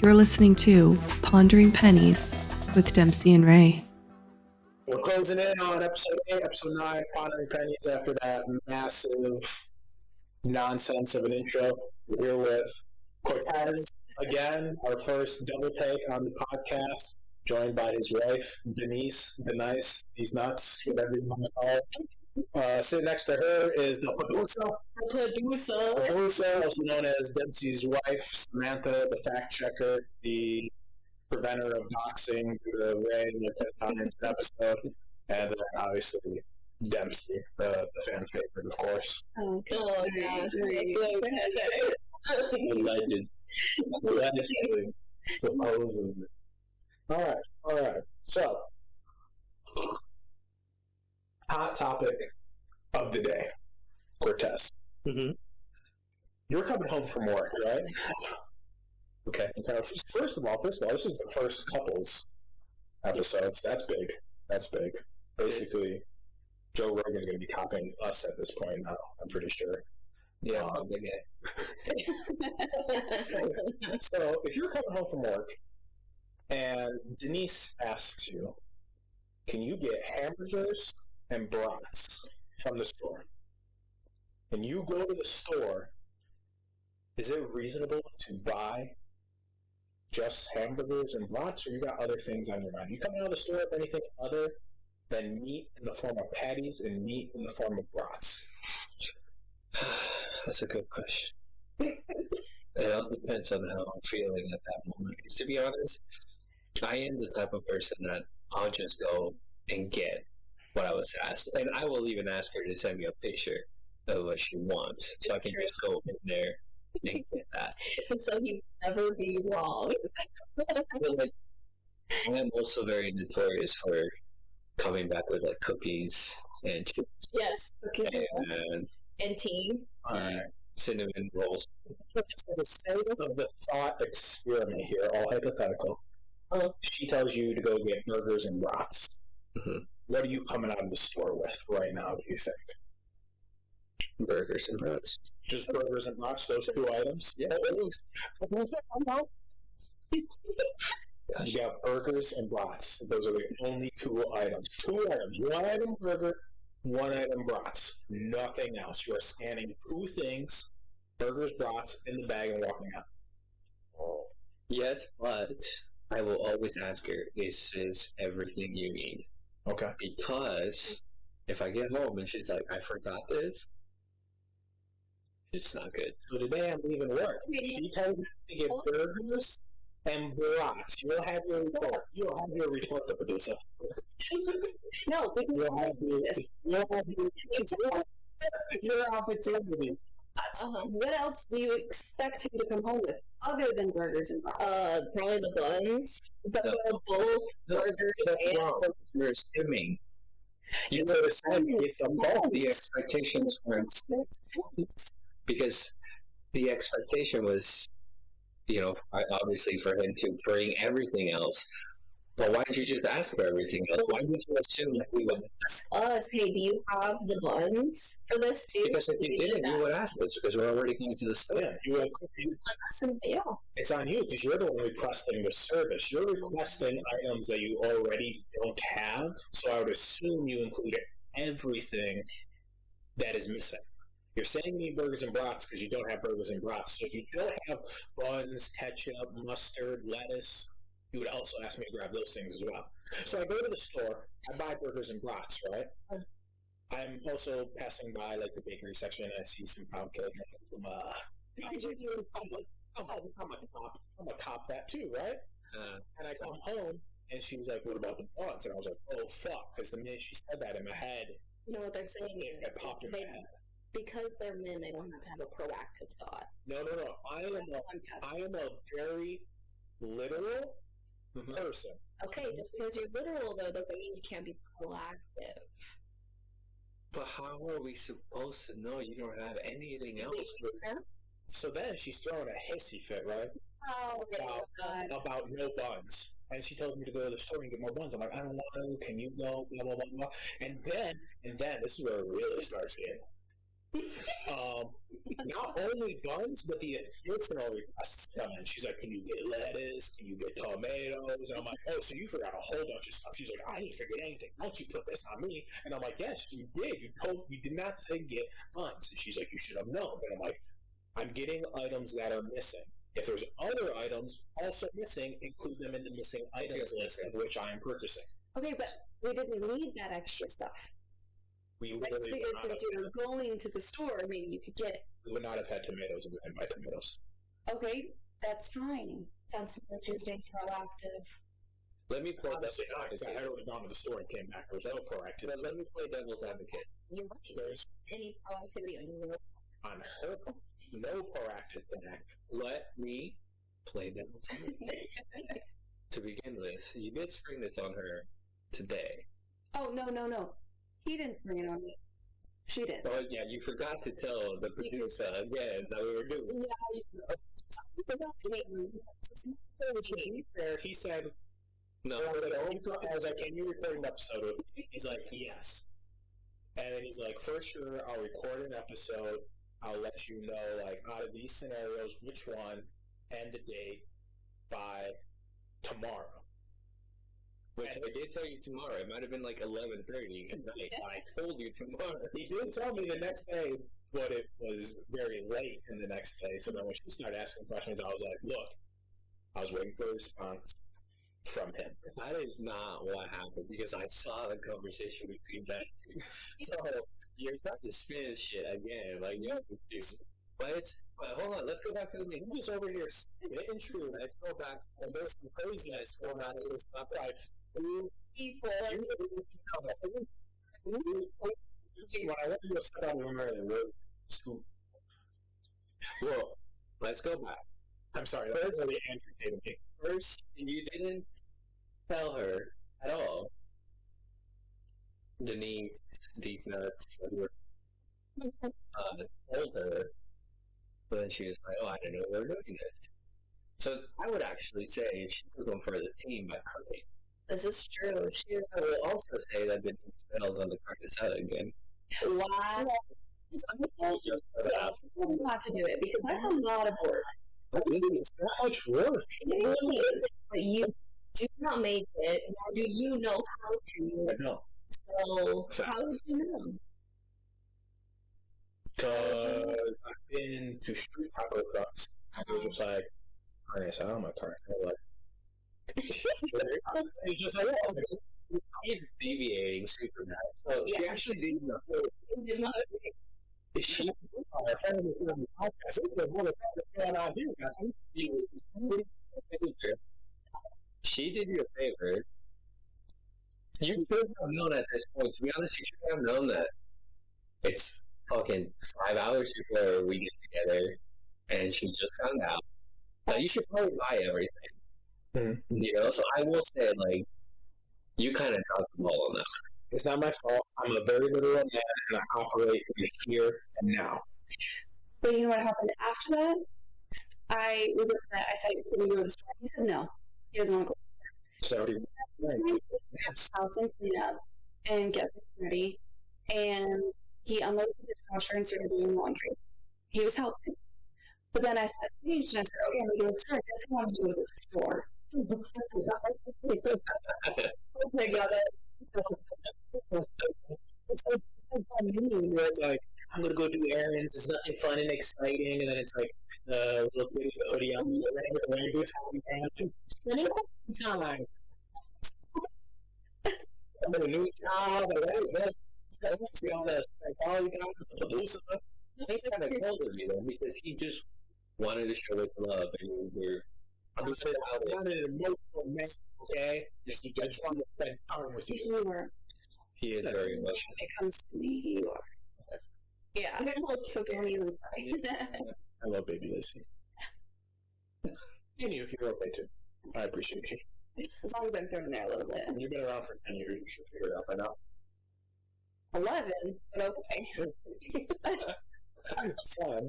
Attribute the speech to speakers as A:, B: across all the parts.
A: You're listening to Pondering Pennies with Dempsy and Ray.
B: We're closing in on episode 8, episode 9, Pondering Pennies, after that massive nonsense of an intro. We're here with Cortes again, our first double take on the podcast, joined by his wife, Denise, the nice, these nuts, whatever you want to call it. Sitting next to her is the producer, also known as Dempsy's wife, Samantha, the fact checker, the preventer of doxing due to Ray in the 10 episode, and then obviously Dempsy, the fan favorite, of course.
C: Oh, yeah.
B: Alleged. Allegedly. Supposedly. Alright. So, hot topic of the day. Cortes.
D: Mm-hmm.
B: You're coming home from work, right?
D: Okay.
B: First of all, this is the first couples episodes. That's big. Basically, Joe Rogan's going to be copying us at this point now, I'm pretty sure.
D: Yeah,
B: So, if you're coming home from work and Denise asks you, can you get hamburgers and brats from the store? And you go to the store, is it reasonable to buy just hamburgers and brats, or you got other things on your mind? You coming out of the store with anything other than meat in the form of patties and meat in the form of brats?
D: That's a good question. It all depends on how I'm feeling at that moment. Because to be honest, I am the type of person that I'll just go and get what I was asked. And I will even ask her to send me a picture of what she wants. So I can just go in there and get that.
C: So you never be wrong.
D: But like, I am also very notorious for coming back with like cookies and chips.
C: Yes. Okay. And tea.
D: Cinnamon rolls.
B: For the sake of the thought experiment here, all hypothetical, she tells you to go get burgers and brats.
D: Mm-hmm.
B: What are you coming out of the store with right now, do you think?
D: Burgers and brats.
B: Just burgers and brats, those two items?
D: Yeah.
B: You got burgers and brats. Those are the only two items. Two items. One item burger, one item brats. Nothing else. You are scanning two things, burgers, brats, in the bag and walking out.
D: Yes, but I will always ask her, is this everything you need?
B: Okay.
D: Because if I get home and she's like, I forgot this, it's not good.
B: So today I'm leaving work. She tells me to get burgers and brats. You'll have your report. You'll have your report, the producer.
C: No,
B: You'll have your opportunity.
C: What else do you expect him to come home with other than burgers and brats? Probably the buns. But both burgers and
D: You're assuming.
B: You know, it's a both.
D: The expectations weren't because the expectation was, obviously for him to bring everything else. But why did you just ask for everything else? Why did you assume that we would
C: ask us, hey, do you have the buns for this too?
D: Because if you didn't, you would ask us because we're already going to the store.
B: Yeah, it's on you because you're the one requesting the service. You're requesting items that you already don't have, so I would assume you included everything that is missing. You're saying you need burgers and brats because you don't have burgers and brats. So if you don't have buns, ketchup, mustard, lettuce, you would also ask me to grab those things as well. So I go to the store, I buy burgers and brats, right? I'm also passing by like the bakery section and I see some pound cake. I'm a cop that too, right? And I come home and she's like, what about the buns? And I was like, oh fuck, because the minute she said that in my head,
C: you know what they're saying is,
B: popped in my head.
C: Because they're men, they don't have to have a proactive thought.
B: No. I am a very literal person.
C: Okay, just because you're literal, though, doesn't mean you can't be proactive.
D: But how are we supposed to know you don't have anything else?
B: So then she's throwing a hissy fit, right?
C: Oh,
B: about no buns. And she told me to go to the store and get more buns. I'm like, I don't want to. Can you go? Blah, blah, blah, blah. And then, this is where it really starts getting. Not only buns, but the additional requests come in. She's like, "Can you get lettuce? Can you get tomatoes?" And I'm like, "Oh, so you forgot a whole bunch of stuff." She's like, "I didn't forget anything. Don't you put this on me?" And I'm like, "Yes, you did. You did not say get buns." And she's like, "You should have known." And I'm like, "I'm getting items that are missing. If there's other items also missing, include them in the missing items list of which I am purchasing."
C: Okay, but we didn't need that extra stuff.
B: We
C: I
B: literally
C: just figured since you were going to the store, maybe you could get it.
B: we would not have had tomatoes if we didn't buy tomatoes.
C: Okay, that's fine. Sounds like she's being proactive.
D: Let me play
B: Honestly,
D: devil's
B: I
D: advocate.
B: had already gone to the store and came back. There was no proactive.
D: But let me play devil's advocate.
C: You're right.
B: There's
C: Any proactivity on your
B: on her no proactive thing.
D: Let me play devil's advocate. To begin with, you did spring this on her today.
C: Oh, no. He didn't spring it on me. She did.
D: Oh, yeah, you forgot to tell the producer again that we were doing.
B: He said,
D: No,
B: I was like, "Can you record an episode with me?" He's like, "Yes." And then he's like, "For sure, I'll record an episode. I'll let you know, like, out of these scenarios, which one and the date by tomorrow."
D: which I did tell you tomorrow. It might have been like 11:30 at night. I told you tomorrow.
B: He did tell me the next day, but it was very late in the next day. So then when she started asking questions, I was like, "Look, I was waiting for a response from him."
D: That is not what happened because I saw the conversation between that two. So you're trying to spin shit again, like but hold on, let's go back to the meeting.
B: Who's over here spitting true?
D: Let's go back.
B: And there's some craziness going on in this stuff.
C: People.
B: When I went to go sit on the room earlier,
D: Well, let's go back.
B: I'm sorry, that was really agitating me.
D: First, you didn't tell her at all. Denise, these nuts, told her, but then she was like, "Oh, I didn't know we were doing this." So I would actually say she was going for the team by cooking.
C: This is true.
D: I would also say that Denise failed on the Cortes again.
C: Wow. I told you not to do it because that's a lot of work.
B: It's not much work.
C: It really is, but you do not make it, nor do you know how to.
B: I know.
C: So, how did you know?
B: Because I've been to street taco trucks. They were just like, "Harness out of my car." And they're like, it's just like,
D: He's deviating super bad. So
C: Yeah.
D: she actually didn't know. She
B: "Our friend is doing the podcast. It's like, what the fuck is going on here, guys?"
D: She did you a favor. You should have known at this point. To be honest, you should have known that it's fucking 5 hours before we get together, and she just found out. Now you should probably buy everything.
B: Mm-hmm.
D: You know, so I will say, like, you kind of dropped the ball on that.
B: It's not my fault. I'm a very literal man, and I operate in the here and now.
C: But you know what happened after that? I was upset. I said, "Can we go to the store?" He said, "No. He doesn't want to go."
B: So he
C: House and clean up and get things ready. And he unloaded the dishwasher and started doing laundry. He was helping. But then I said, "Changed," and I said, "Okay, I'm going to go to the store." I guess he wanted to go to the store. I got it.
B: It's so funny where it's like, "I'm gonna go do errands. It's nothing fun and exciting," and then it's like the little kid with the hoodie on, the rain boots, spending time. I'm in a new job. All the psychology time with the producer.
D: He's kind of cold with me though, because he just wanted to show his love, and we're. I'm just saying how
B: I'm an emotional man, okay? I just want to spend time with you.
C: You were.
D: he is very emotional.
C: When it comes to me, you are. Yeah. So don't even cry.
B: I love baby Lacey. And you're okay too. I appreciate you.
C: As long as I'm thrown in there a little bit.
B: You've been around for 10 years. You should figure it out by now.
C: 11, but okay.
B: Son,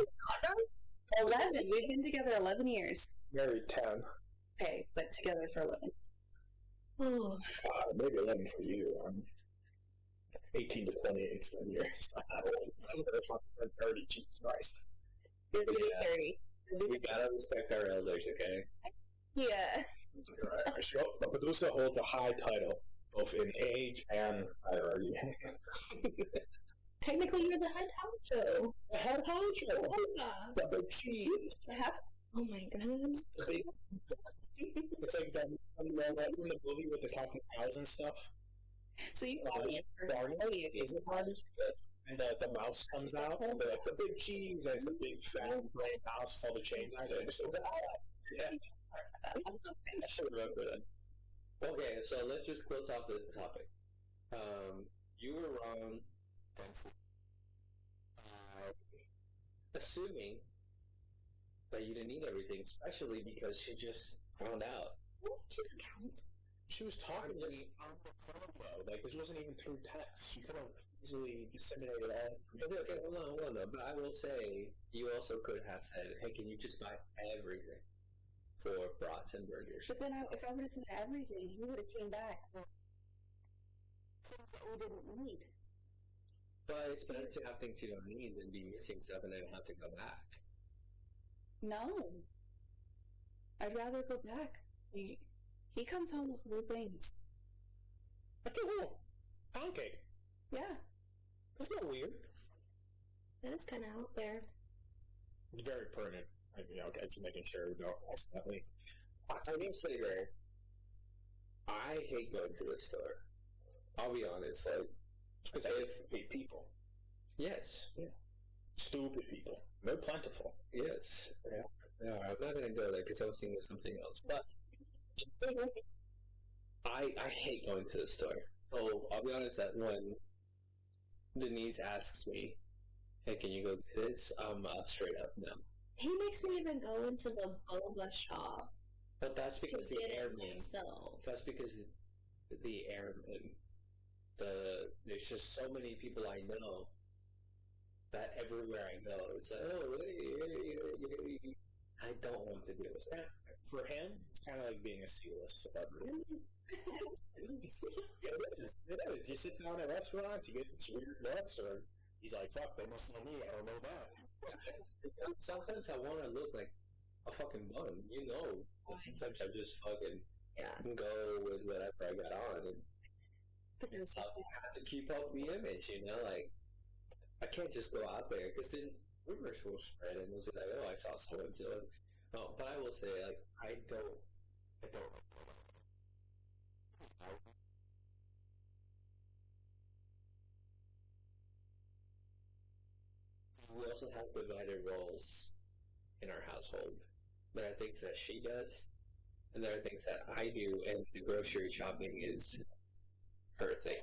C: 11. We've been together 11 years.
B: married 10.
C: Okay, but together for 11. Oh.
B: Maybe 11 for you. 18 to 28 years. I'm 30, Jesus Christ.
C: You're going to be 30.
D: We gotta respect our elders, okay?
C: Yeah.
B: Sure. The Medusa holds a high title, both in age and hierarchy.
C: Technically, you're the head honcho.
B: The head honcho.
C: Yeah.
B: The big cheese.
C: Oh my god.
B: It's like that in the movie with the talking cows and stuff.
C: So you
B: Barney is it Barney? And the mouse comes out, and they're like, the big cheese as the big fat gray mouse, all the chains. I
D: should remember that. Okay, so let's just close off this topic. You were wrong, Dempsy. Assuming that you didn't need everything, especially because she just found out.
B: She was talking to me on the phone, though. Like, this wasn't even through text. She could have easily disseminated all.
D: Okay, hold on. But I will say, you also could have said, hey, can you just buy everything for brats and burgers?
C: But then if I would have said everything, he would have came back. Things that we didn't need.
D: But it's better to have things you don't need than be missing stuff and then have to go back.
C: No. I'd rather go back. He comes home with new things.
B: Okay, cool. Pound cake.
C: Yeah.
B: That's not weird.
C: That is kind of out there.
B: It's very pertinent. Okay, just making sure we don't accidentally.
D: I will say that I hate going to the store. I'll be honest, like,
B: because I hate people.
D: Yes.
B: Yeah. Stupid people. They're plentiful.
D: Yes. Yeah, I'm not going to go there because I was thinking of something else. But I hate going to the store. So I'll be honest that when Denise asks me, hey, can you go get this? I'm straight up no.
C: He makes me even go into the boba shop.
D: But that's because the airman.
C: That's
D: because the airman. There's just so many people I know that everywhere I go, it's like, oh, I don't want to do it.
B: For him, it's kind of like being a C-list celebrity. It is. You sit down at restaurants, you get these weird looks, or he's like, fuck, they must know me, I don't know that.
D: Sometimes I want to look like a fucking bum, you know. Sometimes I just fucking go with whatever I got on, and I have to keep up the image, you know, like, I can't just go out there, because then rumors will spread, and they'll be like, oh, I saw so-and-so. No, but I will say, like, I don't. We also have divided roles in our household. There are things that she does, and there are things that I do, and the grocery shopping is her thing.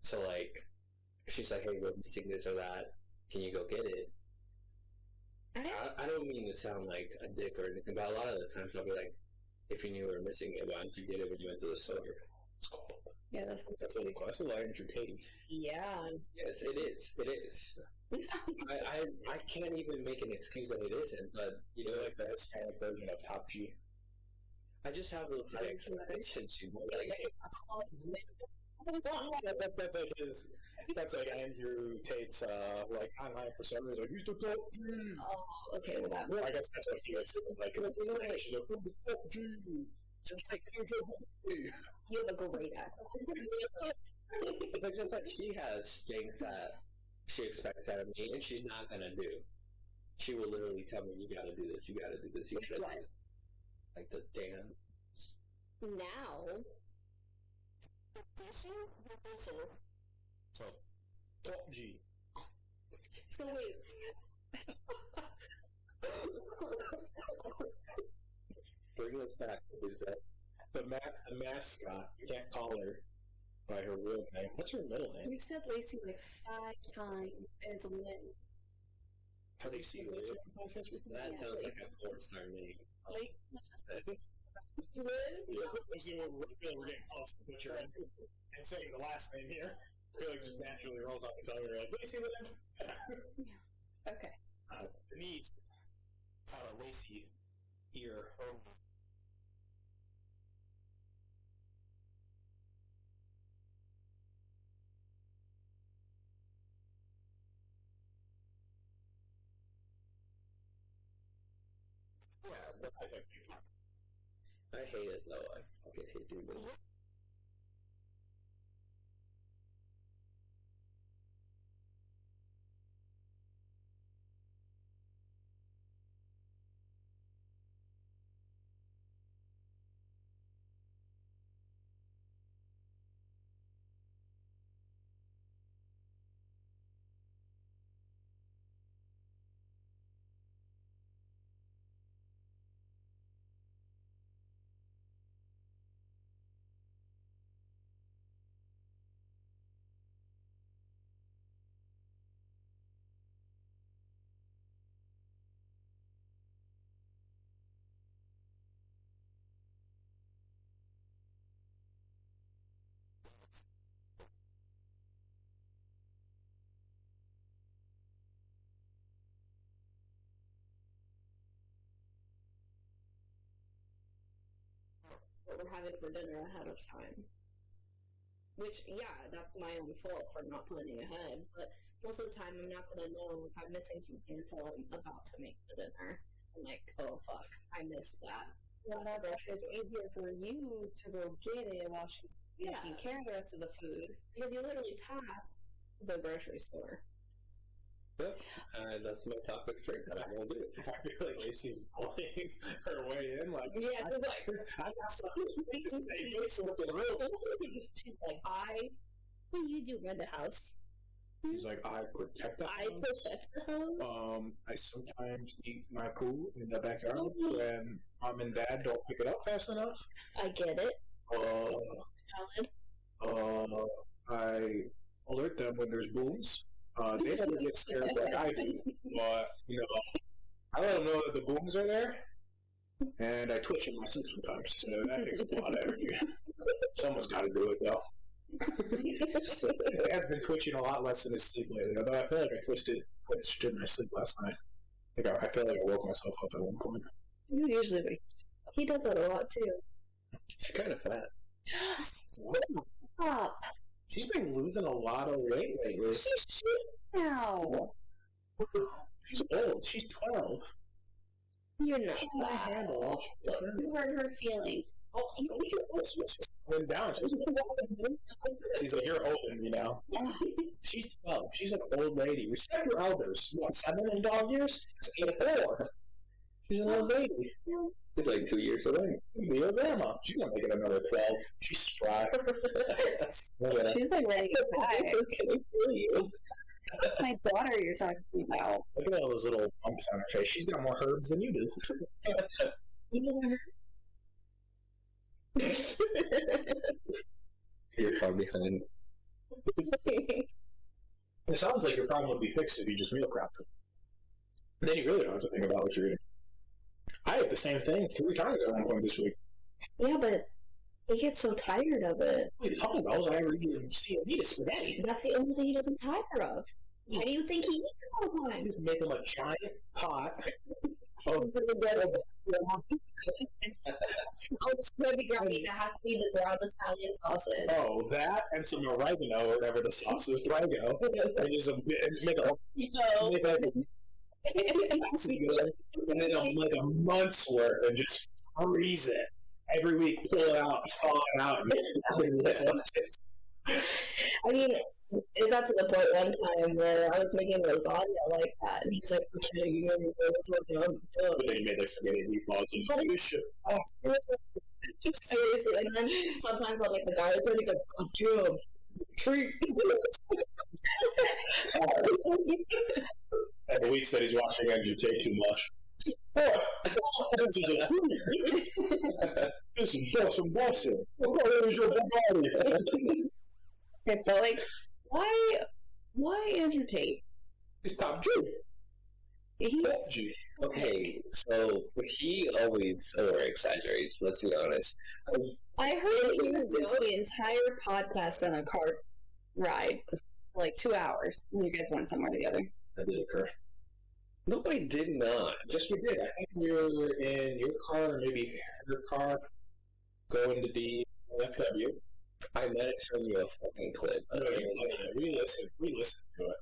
D: So, like, if she's like, hey, we're missing this or that, can you go get it? I don't mean to sound like a dick or anything, but a lot of the times I'll be like, if you knew we were missing it, why didn't you get it when you went to the store?
B: It's cool.
C: Yeah, that's
B: a request. Why aren't you paid?
C: Yeah.
D: Yes, it is. I can't even make an excuse that it isn't, but, you know,
B: like the Hispanic version of Top G.
D: I just have those expectations, you know, like, hey,
B: that's like Andrew Tate's like online persona. He's like, he's the top G.
C: Oh, okay, well that.
B: Well, I guess that's what he was like. She's like, the top G.
D: Just like
C: you have a great accent.
D: But just like she has things that she expects out of me, and she's not gonna do. She will literally tell me, "You gotta do this. You gotta do this. You gotta do this." Like the damn.
C: Now. Dishes.
B: So, top G.
C: So wait.
D: Bring us back to who's that?
B: The mascot. You can't call her by her real name. What's her middle name?
C: You've said Lacey like 5 times, and it's Lynn.
B: Have you seen Lacey on the podcast before?
D: That sounds like a porn star name.
C: Lacey.
B: Lynn? Yeah. We're getting close to the picture and saying the last name here. I feel like it just naturally rolls off the tongue. You're like, Lacey Lynn?
C: Yeah. Okay.
B: Denise found a Lacey ear.
D: I hate it though. I fucking hate doing this.
C: What we're having for dinner ahead of time. Which, yeah, that's my own fault for not planning ahead, but most of the time I'm not going to know if I'm missing something until I'm about to make the dinner. I'm like, oh fuck, I missed that.
E: Well, it's easier for you to go get it while she's taking care of the rest of the food.
C: Because you literally pass the grocery store.
D: Yep, that's my topic drink that I won't do.
B: I feel like Lacey's bullying her way in. Like,
C: Yeah,
B: I got something.
C: She's like, what do you do in the house?
B: She's like, I protect the house. I sometimes eat my poo in the backyard when mom and dad don't pick it up fast enough.
C: I get it.
B: I alert them when there's booms. They never get scared like I do, but I let them know that the booms are there, and I twitch in my sleep sometimes. So that takes a lot of energy. Someone's got to do it though. Dad's been twitching a lot less in his sleep lately. Although I feel like I twitched in my sleep last night. I feel like I woke myself up at one point.
C: You usually wake. He does that a lot too.
D: She's kind of fat.
C: Stop.
B: She's been losing a lot of weight lately.
C: She's now.
B: She's old. She's 12.
C: You're not
B: She can't handle.
C: You hurt her feelings.
B: Went down. She's like, you're old, She's 12. She's an old lady. Respect your elders. What, 7 in dog years? It's 4. She's an old lady.
D: She's like 2 years away.
B: Be your grandma. She's gonna make it another 12. She's spry.
E: She's like ready to die.
C: This gonna kill you.
E: That's my daughter you're talking about.
B: Look at all those little bumps on her face. She's got more herbs than you do.
D: You're far behind.
B: It sounds like your problem would be fixed if you just meal prepped. Then you really don't have to think about what you're eating. I ate the same thing 3 times at one point this week.
C: Yeah, but he gets so tired of it.
B: What are you talking about? I eat spaghetti.
C: That's the only thing he doesn't tire of. Why do you think he eats it all the time?
B: Just make him a giant pot of
C: just maybe gravy. That has to be the ground Italian sausage.
B: Oh, that and some oregano or whatever the sauce is. Oregano. And just make and then like a month's worth and just freeze it. Every week, pull it out, thaw it out, and
C: I mean, it got to the point one time where I was making lasagna like that, and he's like, okay, you know, lasagna.
B: But then you made like spaghetti meatballs and you should.
C: Seriously, and then sometimes I'll make the garlic bread, he's like, oh, dude, treat.
B: And the weeks that he's watching MGT too much. This is Justin Boston. Where is your body?
E: Okay, but like, why Andrew Tate?
B: It's top G.
E: He's
B: G.
D: Okay, so he always over-exaggerates, let's be honest.
E: I heard that he was doing the entire podcast on a car ride, like 2 hours, and you guys went somewhere together.
B: That did occur.
D: No, I did not.
B: Yes, we did. I think we were in your car, or maybe her car, going to the FW.
D: I might have shown you a fucking clip.
B: No, we listened to it.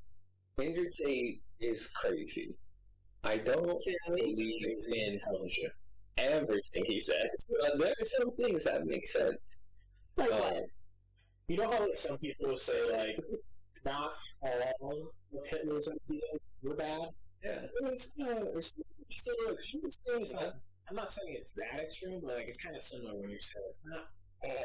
D: Andrew Tate is crazy. I don't believe in
B: Hell shit.
D: everything he says. But there are some things that make sense.
E: Like what?
B: You know how like some people will say like not all of Hitler's ideas were bad?
D: Yeah.
B: It's still like it's not, I'm not saying it's that extreme, but like it's kind of similar when you say like, not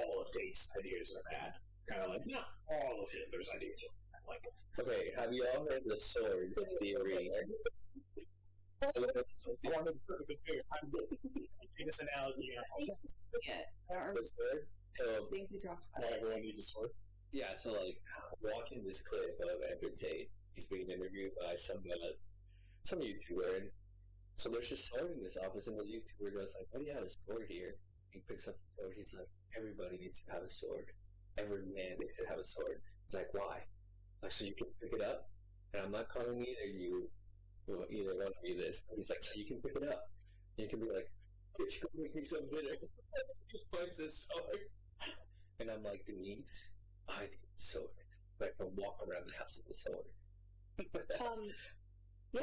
B: all of Tate's ideas are bad. Kind of like not all of Hitler's ideas are bad. Like,
D: Okay, have you all heard the sword theory?
B: I wanted to put this analogy.
C: Yeah, I don't remember.
D: The sword? So,
C: I think we talked about
B: Why
C: it.
B: everyone needs a sword.
D: yeah, so like, watching this clip of Edward Tate, he's being interviewed by some YouTuber, and so there's just sword in this office, and the YouTuber goes like, "Why do you have a sword here?" He picks up the sword. He's like, "Everybody needs to have a sword. Every man needs to have a sword." He's like, "Why?" Like, so you can pick it up, and I'm not calling either one of you this, but he's like, so you can pick it up, and you can be like, "Bitch, go make me some dinner." He points this sword, and I'm like, Denise, I need a sword. I can walk around the house with the sword.
C: Yeah.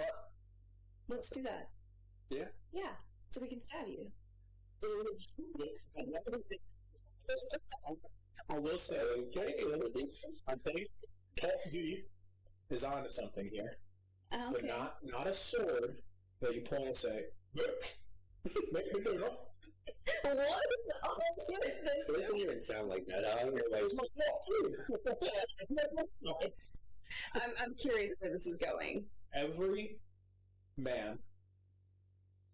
C: Let's do that.
D: Yeah?
C: Yeah. So we can stab you.
B: I will say, I think Call of Duty is on to something here, but
C: Okay.
B: not a sword that you point and say, make me do it.
E: What is all shit
D: It doesn't even sound like that. I don't know why
B: It's my fault.
E: this? I'm curious where this is going.
B: Every man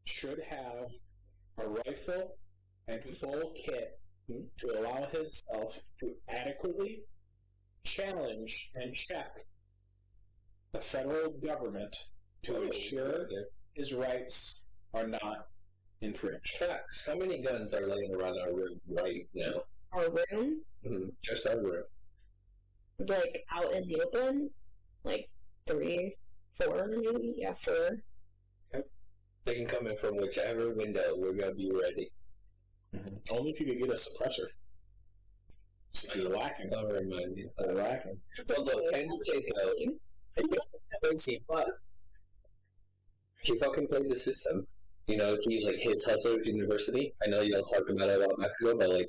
B: should have a rifle and full kit to allow himself to adequately challenge and check the federal government to ensure his rights are not infringed.
D: Facts. How many guns are laying around our room right now?
E: Our room?
D: Just our room.
E: Like out in the open? Like 3, 4 maybe? Yeah, 4.
D: They can come in from whichever window. We're going to be ready.
B: Only if you could get a suppressor. So you're lacking.
D: Don't remind me.
B: They're lacking.
D: So look, can you take he fucking played the system. You know, he like his Hustlers University. I know y'all talked about it a while back ago, but like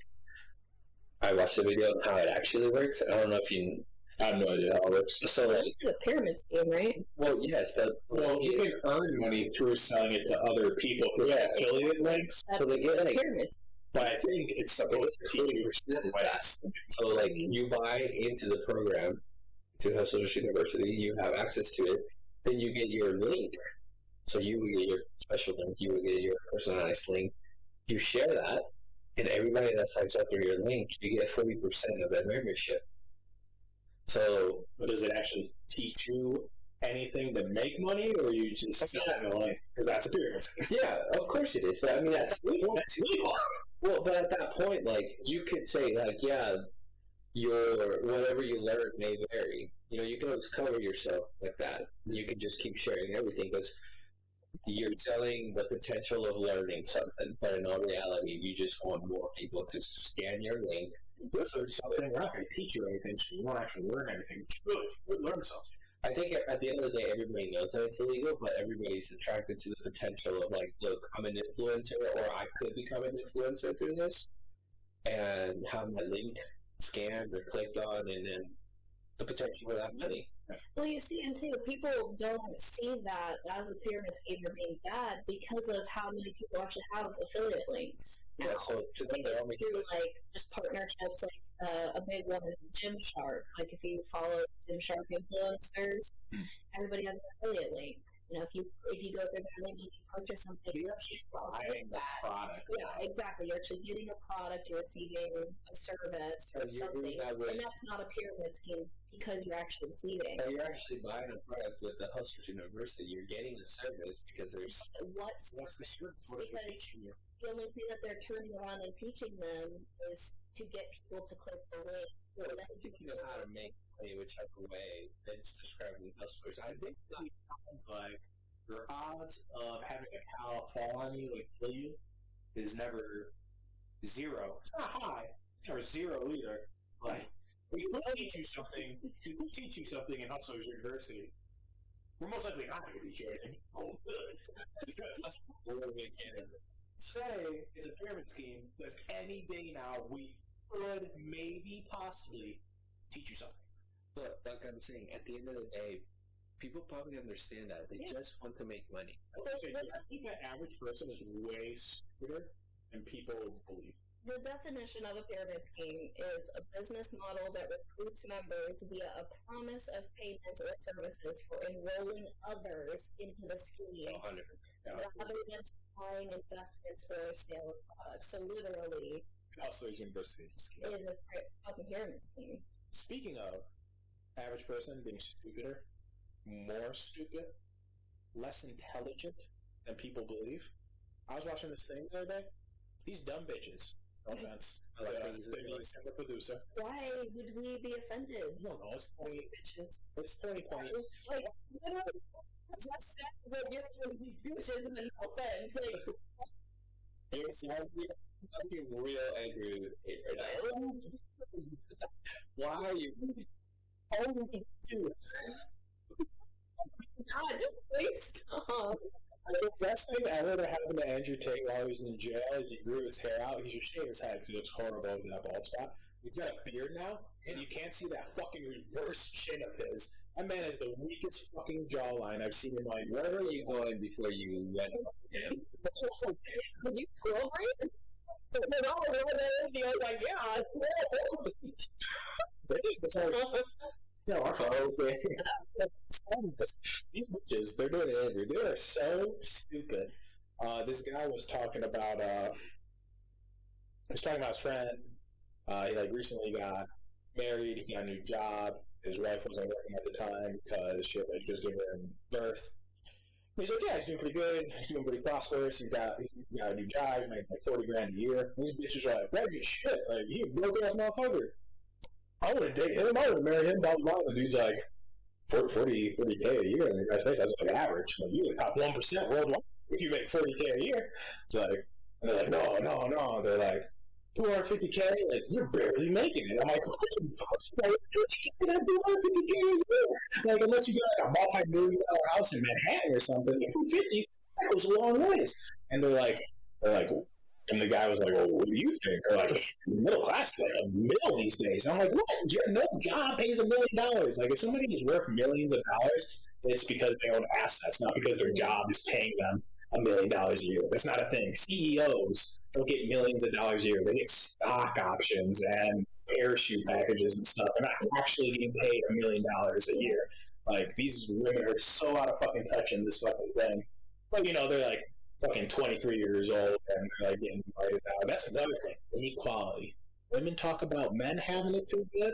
D: I watched the video of how it actually works. I don't know if you
B: I have no idea how it works.
D: so like
E: It's a pyramid scheme, right?
D: well yes, but
B: Well, you can earn money through selling it to other people through affiliate links,
D: so they get like
E: pyramid.
B: but I think it's supposed to teach you
D: so like you buy into the program to Hustlers University, you have access to it, then you get your link. So you would get your special link, you would get your personalized link. You share that, and everybody that signs up through your link, you get 40% of that membership. So,
B: But does it actually teach you anything to make money, or you just sell it like because that's a pyramid scheme?
D: yeah, of course it is. But I mean, that's legal.
B: That's legal.
D: Well, but at that point, like, you could say, like, yeah, your whatever you learn may vary. You know, you can always cover yourself like that. You can just keep sharing everything because you're selling the potential of learning something, but in all reality, you just want more people to scan your link.
B: This is something we're not going to teach you anything, so you won't actually learn anything. But you really learn something.
D: I think at the end of the day, everybody knows that it's illegal, but everybody's attracted to the potential of like, look, I'm an influencer, or I could become an influencer through this, and have my link scanned or clicked on, and then the potential for that money.
E: Well, you see, and too, people don't see that as a pyramid scheme or being bad because of how many people actually have affiliate links now.
D: Yeah, so to them,
E: They
D: they're
E: go
D: all making
E: through like just partnerships, like a big one is Gymshark. Like if you follow Gymshark influencers, everybody has an affiliate link. You know, if you go through that link, you can purchase something.
B: You're actually buying the product.
E: Yeah, exactly. You're actually getting a product, you're receiving a service or
D: So you're doing
E: something,
D: that with-
E: and that's not a pyramid scheme because you're actually receiving.
D: So you're actually buying a product with the Hustlers University. You're getting the service because there's
E: What's
B: What's the service? What are they
E: because
B: teaching you?
E: the only thing that they're turning around and teaching them is to get people to click the link. Or then
D: if you know how to make money whichever way it's described in Hustlers.
B: I think it sounds like your odds of having a cow fall on you, like kill you, is never zero. It's not high. It's never zero either. Like, we could teach you something. We could teach you something in Hustlers University. We're most likely not going to teach you anything. Oh, good.
D: We're gonna get it.
B: say it's a pyramid scheme because any day now we could maybe possibly teach you something.
D: But like I'm saying, at the end of the day, people probably understand that. They just want to make money.
B: I think the average person is way stupider than people believe.
E: The definition of a pyramid scheme is a business model that recruits members via a promise of payments or services for enrolling others into the scheme,
D: 100%.
E: rather than supplying investments or sale of products. So literally,
B: Hustlers University is
E: a fucking pyramid scheme.
B: Speaking of average person being stupider, more stupid, less intelligent than people believe, I was watching this thing the other day. These dumb bitches. No offense. I like the producer.
E: Why would we be offended?
B: I don't know. It's 2020.
E: Like, literally, just said what you're doing these bitches and then offend. Like,
D: I'm being real angry with Kate right now. Why are you
B: only two?
E: God, please stop.
B: The best thing ever to happen to Andrew Tate while he was in jail is he grew his hair out. He should shave his head because he looks horrible with that bald spot. He's got a beard now, and you can't see that fucking reverse chin of his. That man has the weakest fucking jawline I've seen in my life.
D: Where were you going before you went up again?
E: Did you scroll right? So then I was like, yeah, it's real.
B: Yeah, our fault. Okay. These bitches, they're doing it every day. They're so stupid. This guy was talking about his friend. He recently got married. He got a new job. His wife wasn't working at the time because she had just given him birth. He's like, yeah, he's doing pretty good. He's doing pretty prosperous. He's got a new job. He's making $40,000 a year. These bitches are like, that good shit. Like, he a broke ass motherfucker. I wouldn't date him. I wouldn't marry him. Blah, blah, blah. The dude's like, 40K a year in the United States, that's like average. Like, you're the top 1% worldwide if you make 40K a year. Like, and they're like, no. They're like, 250K? Like, you're barely making it. I'm like, what can I do 250K a year? Like, unless you got like a multi-million-dollar house in Manhattan or something, 250, that goes a long ways. And they're like, and the guy was like, well, what do you think? They're like, middle class is like a mill these days. I'm like, what? No job pays $1 million. Like, if somebody is worth millions of dollars, it's because they own assets, not because their job is paying them $1 million a year. That's not a thing. CEOs don't get millions of dollars a year. They get stock options and parachute packages and stuff. They're not actually getting paid $1 million a year. Like, these women are so out of fucking touch in this fucking thing. But, they're like, fucking 23 years old and they're like getting invited out. That's another thing. Inequality. Women talk about men having it too good.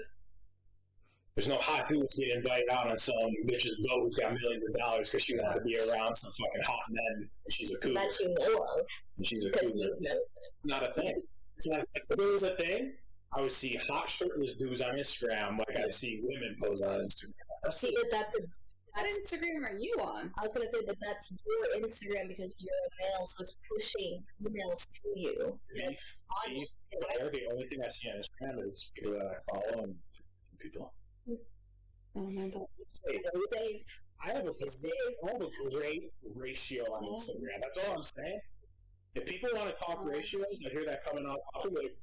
B: There's no hot dudes getting invited out on some bitch's boat who's got millions of dollars because she wanted to be around some fucking hot men and she's a cougar.
E: That you know of.
B: And she's a cougar. It's not a thing. It's not. If there was a thing, I would see hot shirtless dudes on Instagram like I see women pose on Instagram.
E: See, but that's
C: what Instagram are you on?
E: I was going to say that that's your Instagram because you're a male, so it's pushing emails to you.
B: The only thing I see on Instagram is people that I follow and people.
C: Oh, mine's all
E: safe.
B: I have a great ratio on Instagram. That's all I'm saying. If people want to talk ratios, I hear that coming up. I'm like,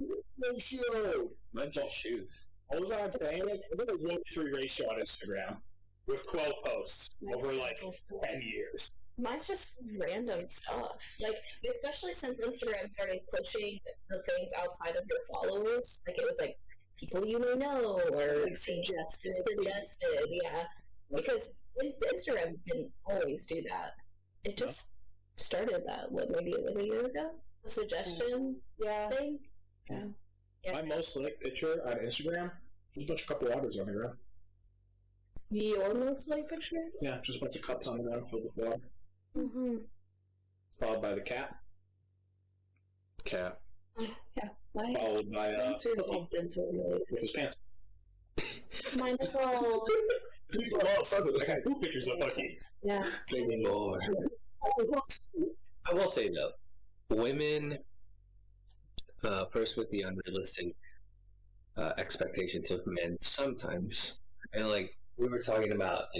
B: ratio.
D: Mine's all shoes.
B: All I'm saying is, I have a 1-3 ratio on Instagram. With 12 posts over 10 years.
E: Mine's just random stuff. Like, especially since Instagram started pushing the things outside of your followers. Like, it was like people you may know or suggested, yeah. Because Instagram didn't always do that. It just started that, maybe like a year ago? The suggestion thing?
C: Yeah.
B: My most liked picture on Instagram, just a bunch of couple waters on the ground.
E: Your most liked picture?
B: Yeah, just a bunch of cups on the ground filled with water.
E: Mm-hmm.
B: Followed by the cat.
C: Yeah.
B: Followed by with his pants.
E: Mine is all.
B: People are all fuzzy. I got 2 pictures of Bucky.
E: Yeah.
D: I will say though, women, first with the unrealistic expectations of men sometimes, and like we were talking about,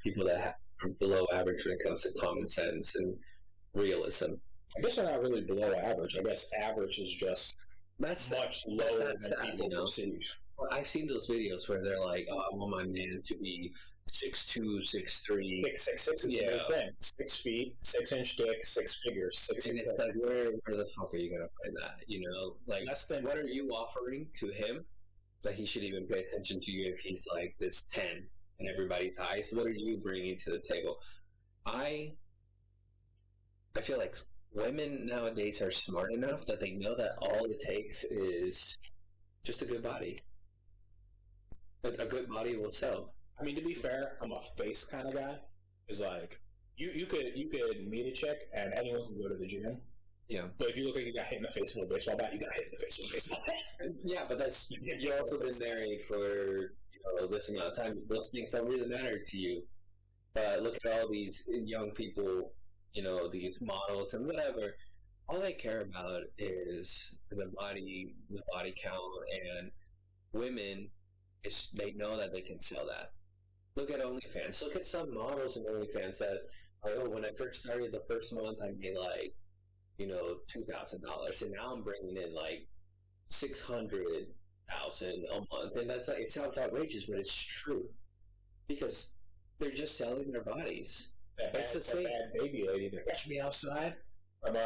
D: people that are below average when it comes to common sense and realism.
B: I guess they're not really below average. I guess average is just
D: That's
B: much lower than
D: sad,
B: people perceive.
D: Well, I've seen those videos where they're like, "Oh, I want my man to be 6'2", 6'3".
B: 6'6" is a good thing. 6 feet, 6-inch dick, 6 figures, 6
D: And
B: and
D: it's like, where the fuck are you gonna find that? Like
B: That's the
D: what are you offering to him that he should even pay attention to you if he's like this 10 in everybody's eyes? What are you bringing to the table? I feel like women nowadays are smart enough that they know that all it takes is just a good body. But a good body will sell.
B: I mean, to be fair, I'm a face kind of guy. Is like you could meet a chick and anyone can go to the gym.
D: Yeah.
B: But if you look like you got hit in the face with a baseball bat, you got hit in the face with a baseball bat.
D: Yeah, but that's you've also been married for this amount of time. Those things don't really matter to you. But look at all these young people, these models and whatever. All they care about is the body count, and women. They know that they can sell that. Look at OnlyFans. Look at some models in OnlyFans that, when I first started the first month, I made like, $2,000, and now I'm bringing in like $600,000 a month, and that's like, it sounds outrageous, but it's true because they're just selling their bodies. That's the same.
B: That baby lady that catch me outside from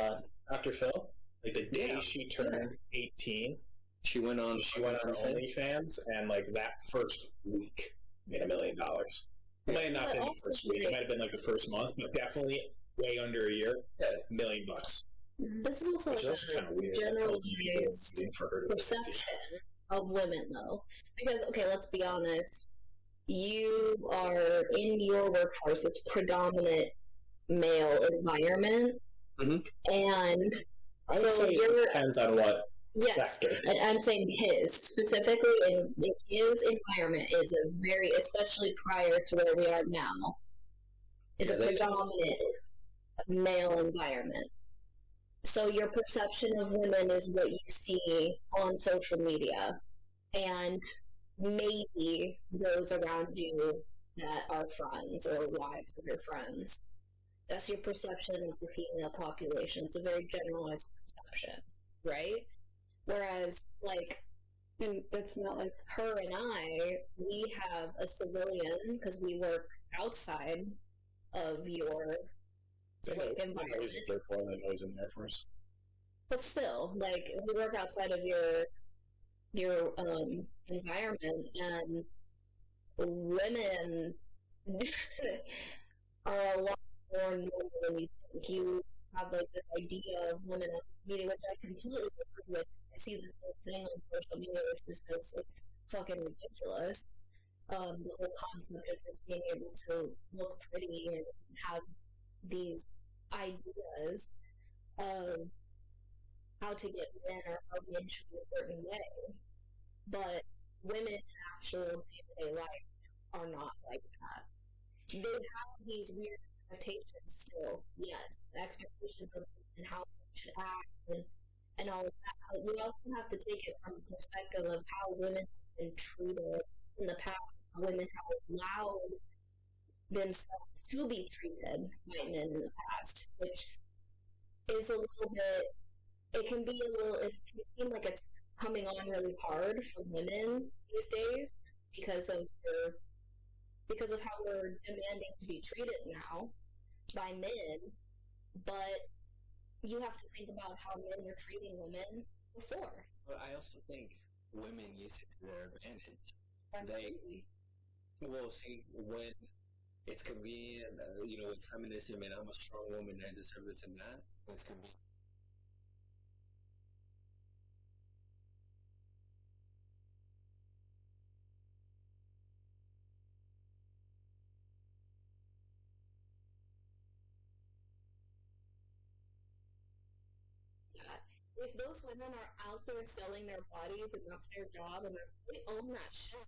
B: Dr. Phil. Like the day she turned 18. She went on OnlyFans, and like that first week made $1 million. It might not have been the first week; it might have been like the first month, but definitely way under a year. $1 million.
E: This is also
B: kind of weird.
E: Generalized perception of women, though, because let's be honest. You are in your workforce; it's predominant male environment, and so it
B: depends on what.
E: Yes,
B: sector.
E: And I'm saying his specifically in his environment is a very, especially prior to where we are now, is a predominant male environment. So your perception of women is what you see on social media, and maybe those around you that are friends or wives of your friends. That's your perception of the female population. It's a very generalized perception, right? Whereas,
C: and that's not like
E: her and I, we have a civilian because we work outside of your environment.
B: Always in there for us.
E: But still, we work outside of your environment, and women are a lot more normal than you think. You have this idea of women on media, which I completely agree with. I see this whole thing on social media, which is just, it's fucking ridiculous. The whole concept of just being able to look pretty and have these ideas of how to get men or how men should be a certain way. But women in actual day-to-day life are not like that. They have these weird expectations still, yes, expectations of and how they should act and all of that. But you also have to take it from the perspective of how women have been treated in the past, how women have allowed themselves to be treated by men in the past, which is a little bit, it can seem like it's coming on really hard for women these days because of how we're demanding to be treated now by men, but you have to think about how men were treating women before.
D: But I also think women use it to their advantage. See, when it's convenient, with feminism and I'm a strong woman and I deserve this and that, it's convenient.
E: If those women are out there selling their bodies and that's their job and they own that shit,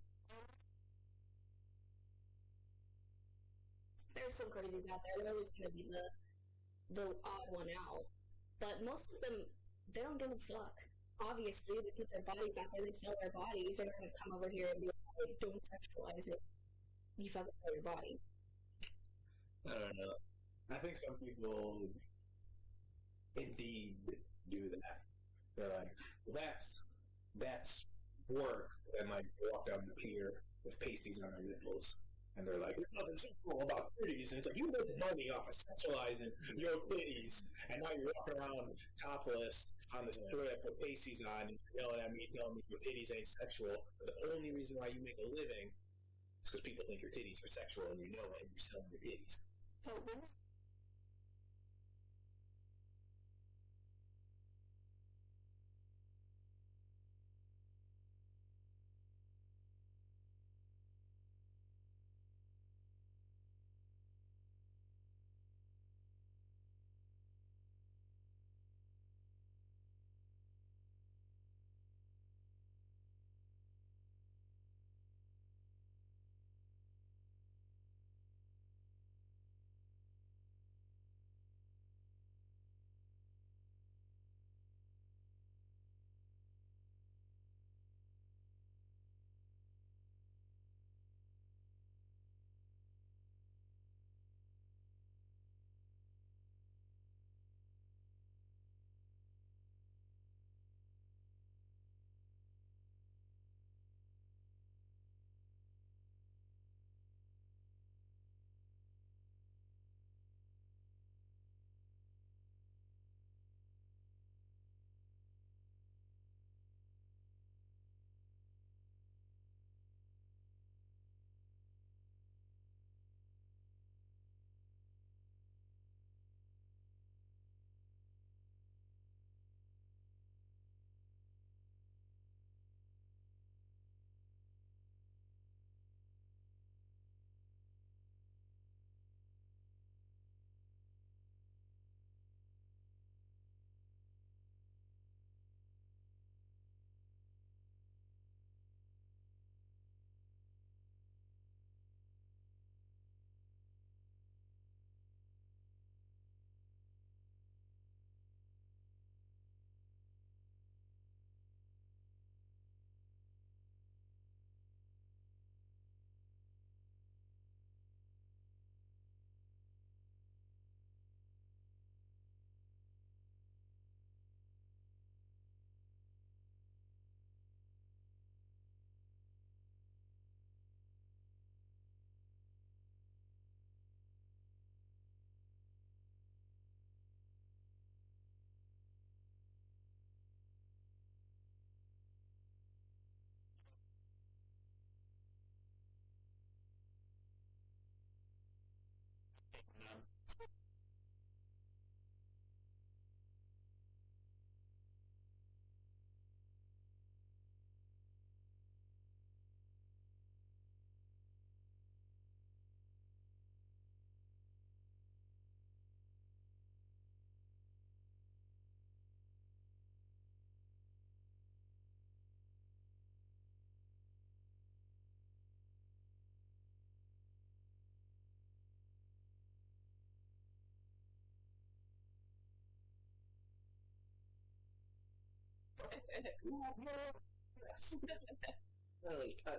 E: there's some crazies out there. They're always going to be the odd one out. But most of them, they don't give a fuck. Obviously, they put their bodies out there, they sell their bodies, they're going to come over here and be like, don't sexualize it. You fucking sell your body.
D: I don't know.
B: I think some people indeed do that. They're like, well, that's work. And like walk down the pier with pasties on their nipples. And they're like, there's nothing sexual about titties. And it's like, you make money off of sexualizing your titties. And now you're walking around topless on the strip with pasties on. And you're yelling at me, telling me your titties ain't sexual. But the only reason why you make a living is because people think your titties are sexual and you know it and you're selling your titties.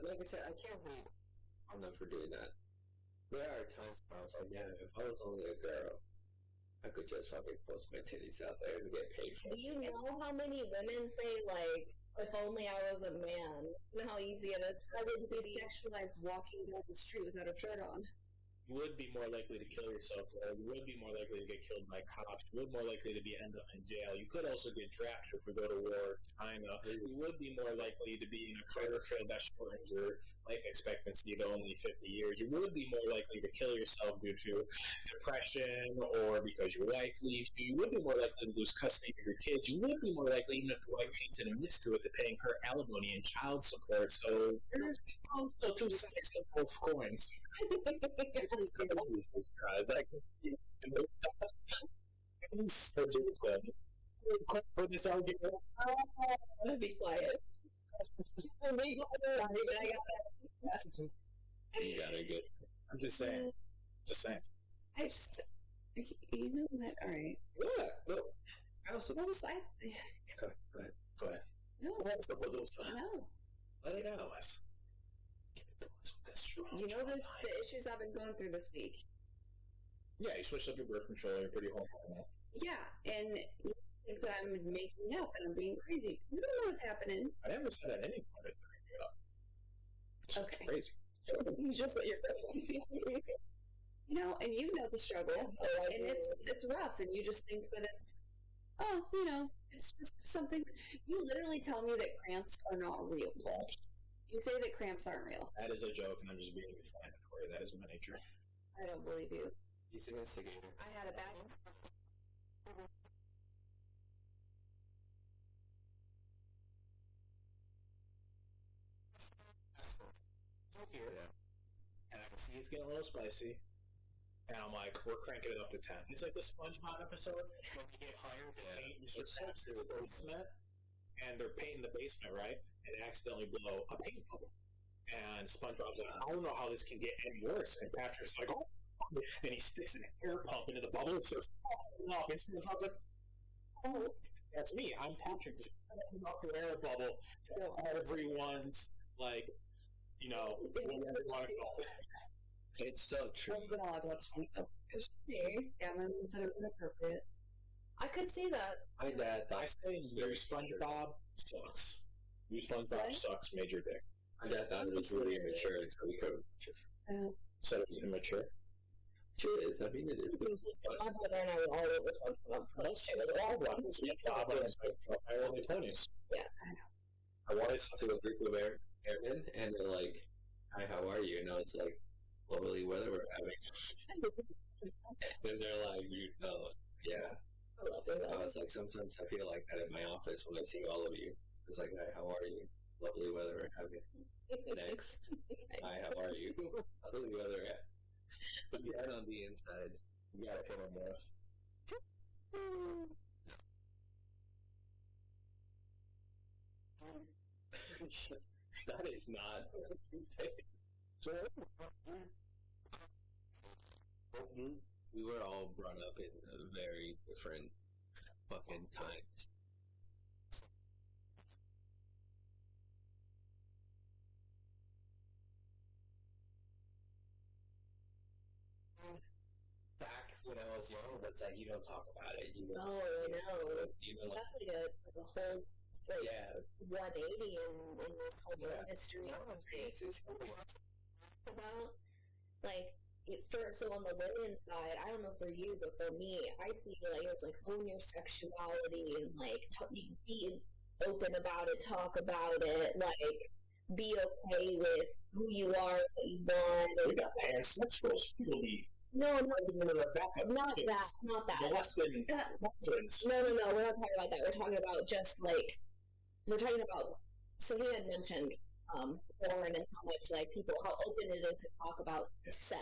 D: Like I said, I can't hate on them for doing that. There are times where I was like, yeah, if I was only a girl, I could just fucking post my titties out there and get paid for it.
E: Do you know how many women say, like, if only I was a man? You know how easy it is for women to be
C: sexualized walking down the street without a shirt on.
B: You would be more likely to kill yourself, or you would be more likely to get killed by cops. You would be more likely to end up in jail. You could also get drafted if we go to war with China. You would be more likely to be in a career field that shortens your life expectancy to only 50 years. You would be more likely to kill yourself due to depression or because your wife leaves you. You would be more likely to lose custody of your kids. You would be more likely, even if the wife cheats and admits to it, to paying her alimony and child support. So there's also two sides of both coins. For this argument,
E: I'm gonna be quiet.
B: You got it good. I'm just saying.
C: I just, you know what? All right.
D: Yeah, no. I also
C: What was I?
B: Go ahead.
C: No.
B: What's up with those?
C: No.
B: Let it out. Give it to us with that strong.
C: You know the issues I've been going through this week.
B: Yeah, you switched up your birth control. You're pretty hormonal.
C: Yeah, and you think that I'm making up and I'm being crazy. You don't know what's happening.
B: I never said at any point that I made up. It's
C: Okay.
B: crazy.
C: You just let your crazy. You know, and you know the struggle, and it's rough, and you just think that it's, it's just something. You literally tell me that cramps are not real. You say that cramps aren't real.
B: That is a joke, and I'm just being inflammatory. That is my nature.
C: I don't believe you.
D: He's an instigator.
C: I had a bad.
B: Here, and I can see it's getting a little spicy. And I'm like, we're cranking it up to 10. It's like the SpongeBob episode when you get hired to paint Mr. Krabs' basement, and they're painting the basement, right? And accidentally blow a paint bubble. And SpongeBob's like, I don't know how this can get any worse. And Patrick's like, oh, and he sticks an air pump into the bubble and starts popping up. And SpongeBob's like, oh, that's me. I'm Patrick. Just popping up the air bubble to everyone's, like, whatever you want to call it.
D: It's so true.
C: I was gonna log watch SpongeBob. Yeah, my mom said it was inappropriate.
E: I could see that.
D: My dad thought
B: I say new SpongeBob sucks. New SpongeBob sucks. Major dick.
D: my dad thought it was really immature, so we couldn't watch it.
B: Said it was immature.
D: Sure it is. I mean, it is.
E: My brother and I were all over SpongeBob.
B: Most of it all run SpongeBob in my early 20s.
E: Yeah,
C: I know.
D: I wanted to a group of airmen, and they're like, "Hi, how are you?" And I was like, "Lovely weather we're having." And they're like, "You know, yeah." I was like, sometimes I feel like that in my office when I see all of you. It's like, "Hi, how are you? Lovely weather we're having." Next, "Hi, how are you? Lovely weather." But yeah, on the inside,
B: You gotta hit him with.
D: that is not. We were all brought up in very different fucking times. Back when I was young, it's like you don't talk about it. You know,
E: I know.
D: You know, like,
E: That's like a whole
D: yeah.
E: 180 in this whole industry.
D: It's just
E: About so on the women's side, I don't know for you, but for me, I see like it's like own your sexuality and like be open about it, talk about it, like be okay with who you are, what you want.
B: We got pansexuals. People be
E: No, not
B: not
E: that.
B: Less than hundreds.
E: No, we're not talking about that. We're talking about just like so he had mentioned porn and how much like people, how open it is to talk about sex.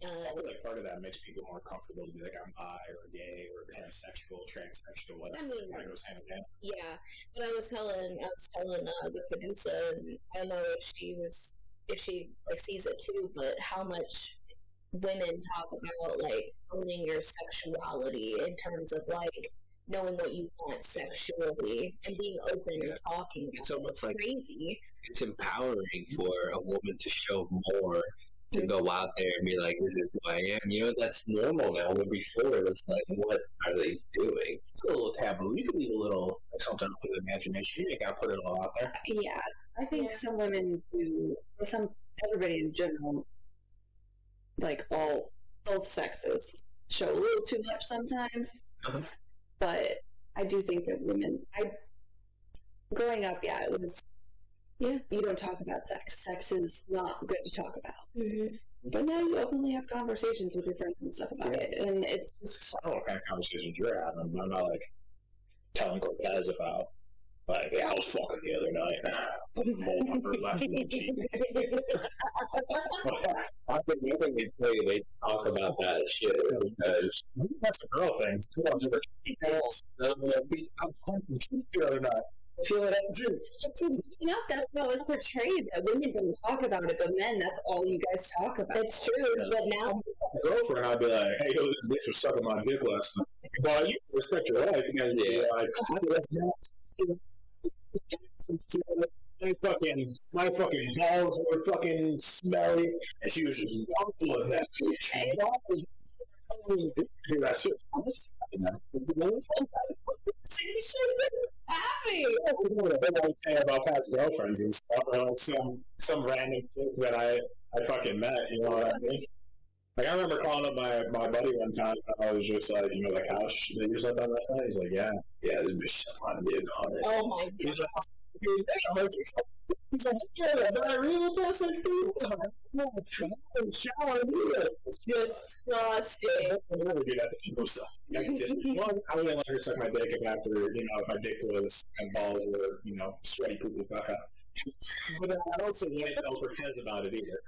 B: Probably like part of that makes people more comfortable to be like, I'm bi or gay or pansexual, transsexual, whatever.
E: I mean,
B: kind of goes hand in hand.
E: yeah, but I was telling the producer, and I don't know if she like sees it too, but how much women talk about like owning your sexuality in terms of like knowing what you want sexually and being open and talking.
D: It's almost like
E: crazy.
D: It's empowering for a woman to show more, to go out there and be like, "This is who I am." You know, that's normal now. But before, it was like, "What are they doing?"
B: It's a little taboo. You can leave a little like something up to the imagination. You gotta put it all out there.
C: Yeah, I think some women do. Everybody in general, like both sexes, show a little too much sometimes. But I do think that women. Growing up, it was. Yeah, you don't talk about sex. Sex is not good to talk about. Mm-hmm. But now you openly have conversations with your friends and stuff about it, and it's just.
B: I don't know what kind of conversations you're having. I'm not like telling Cortes about. Like, yeah, I was fucking the other night. Put a mold on her left cheek.
D: I think they talk about that shit because
B: That's the girl things. Too much of I'm fucking cheek the other night. I feel it out too.
C: Not that it was portrayed that women don't talk about it, but men, that's all you guys talk about.
E: It's true, but now
B: My girlfriend, I'd be like, hey, yo, this bitch was sucking my dick last night. Well, you respect your wife. You guys be like, my fucking balls were fucking smelly, and she was just wobbling that bitch. That's just
E: Happy.
B: What I would say about past girlfriends and stuff, or like some random chicks that I fucking met, you know what I mean? Like, I remember calling up my buddy one time, and I was just like, you know, the couch that you slept on last night? He's like, yeah, there's been shit on it.
E: Oh my god.
B: He's like, yeah, but I really was like, dude, shower, it's
E: disgusting.
B: I would never do that to people. So, I wouldn't let her suck my dick if after, you know, if my dick was and balls were, you know, sweaty poopy caca. But I also wouldn't tell her friends about it either.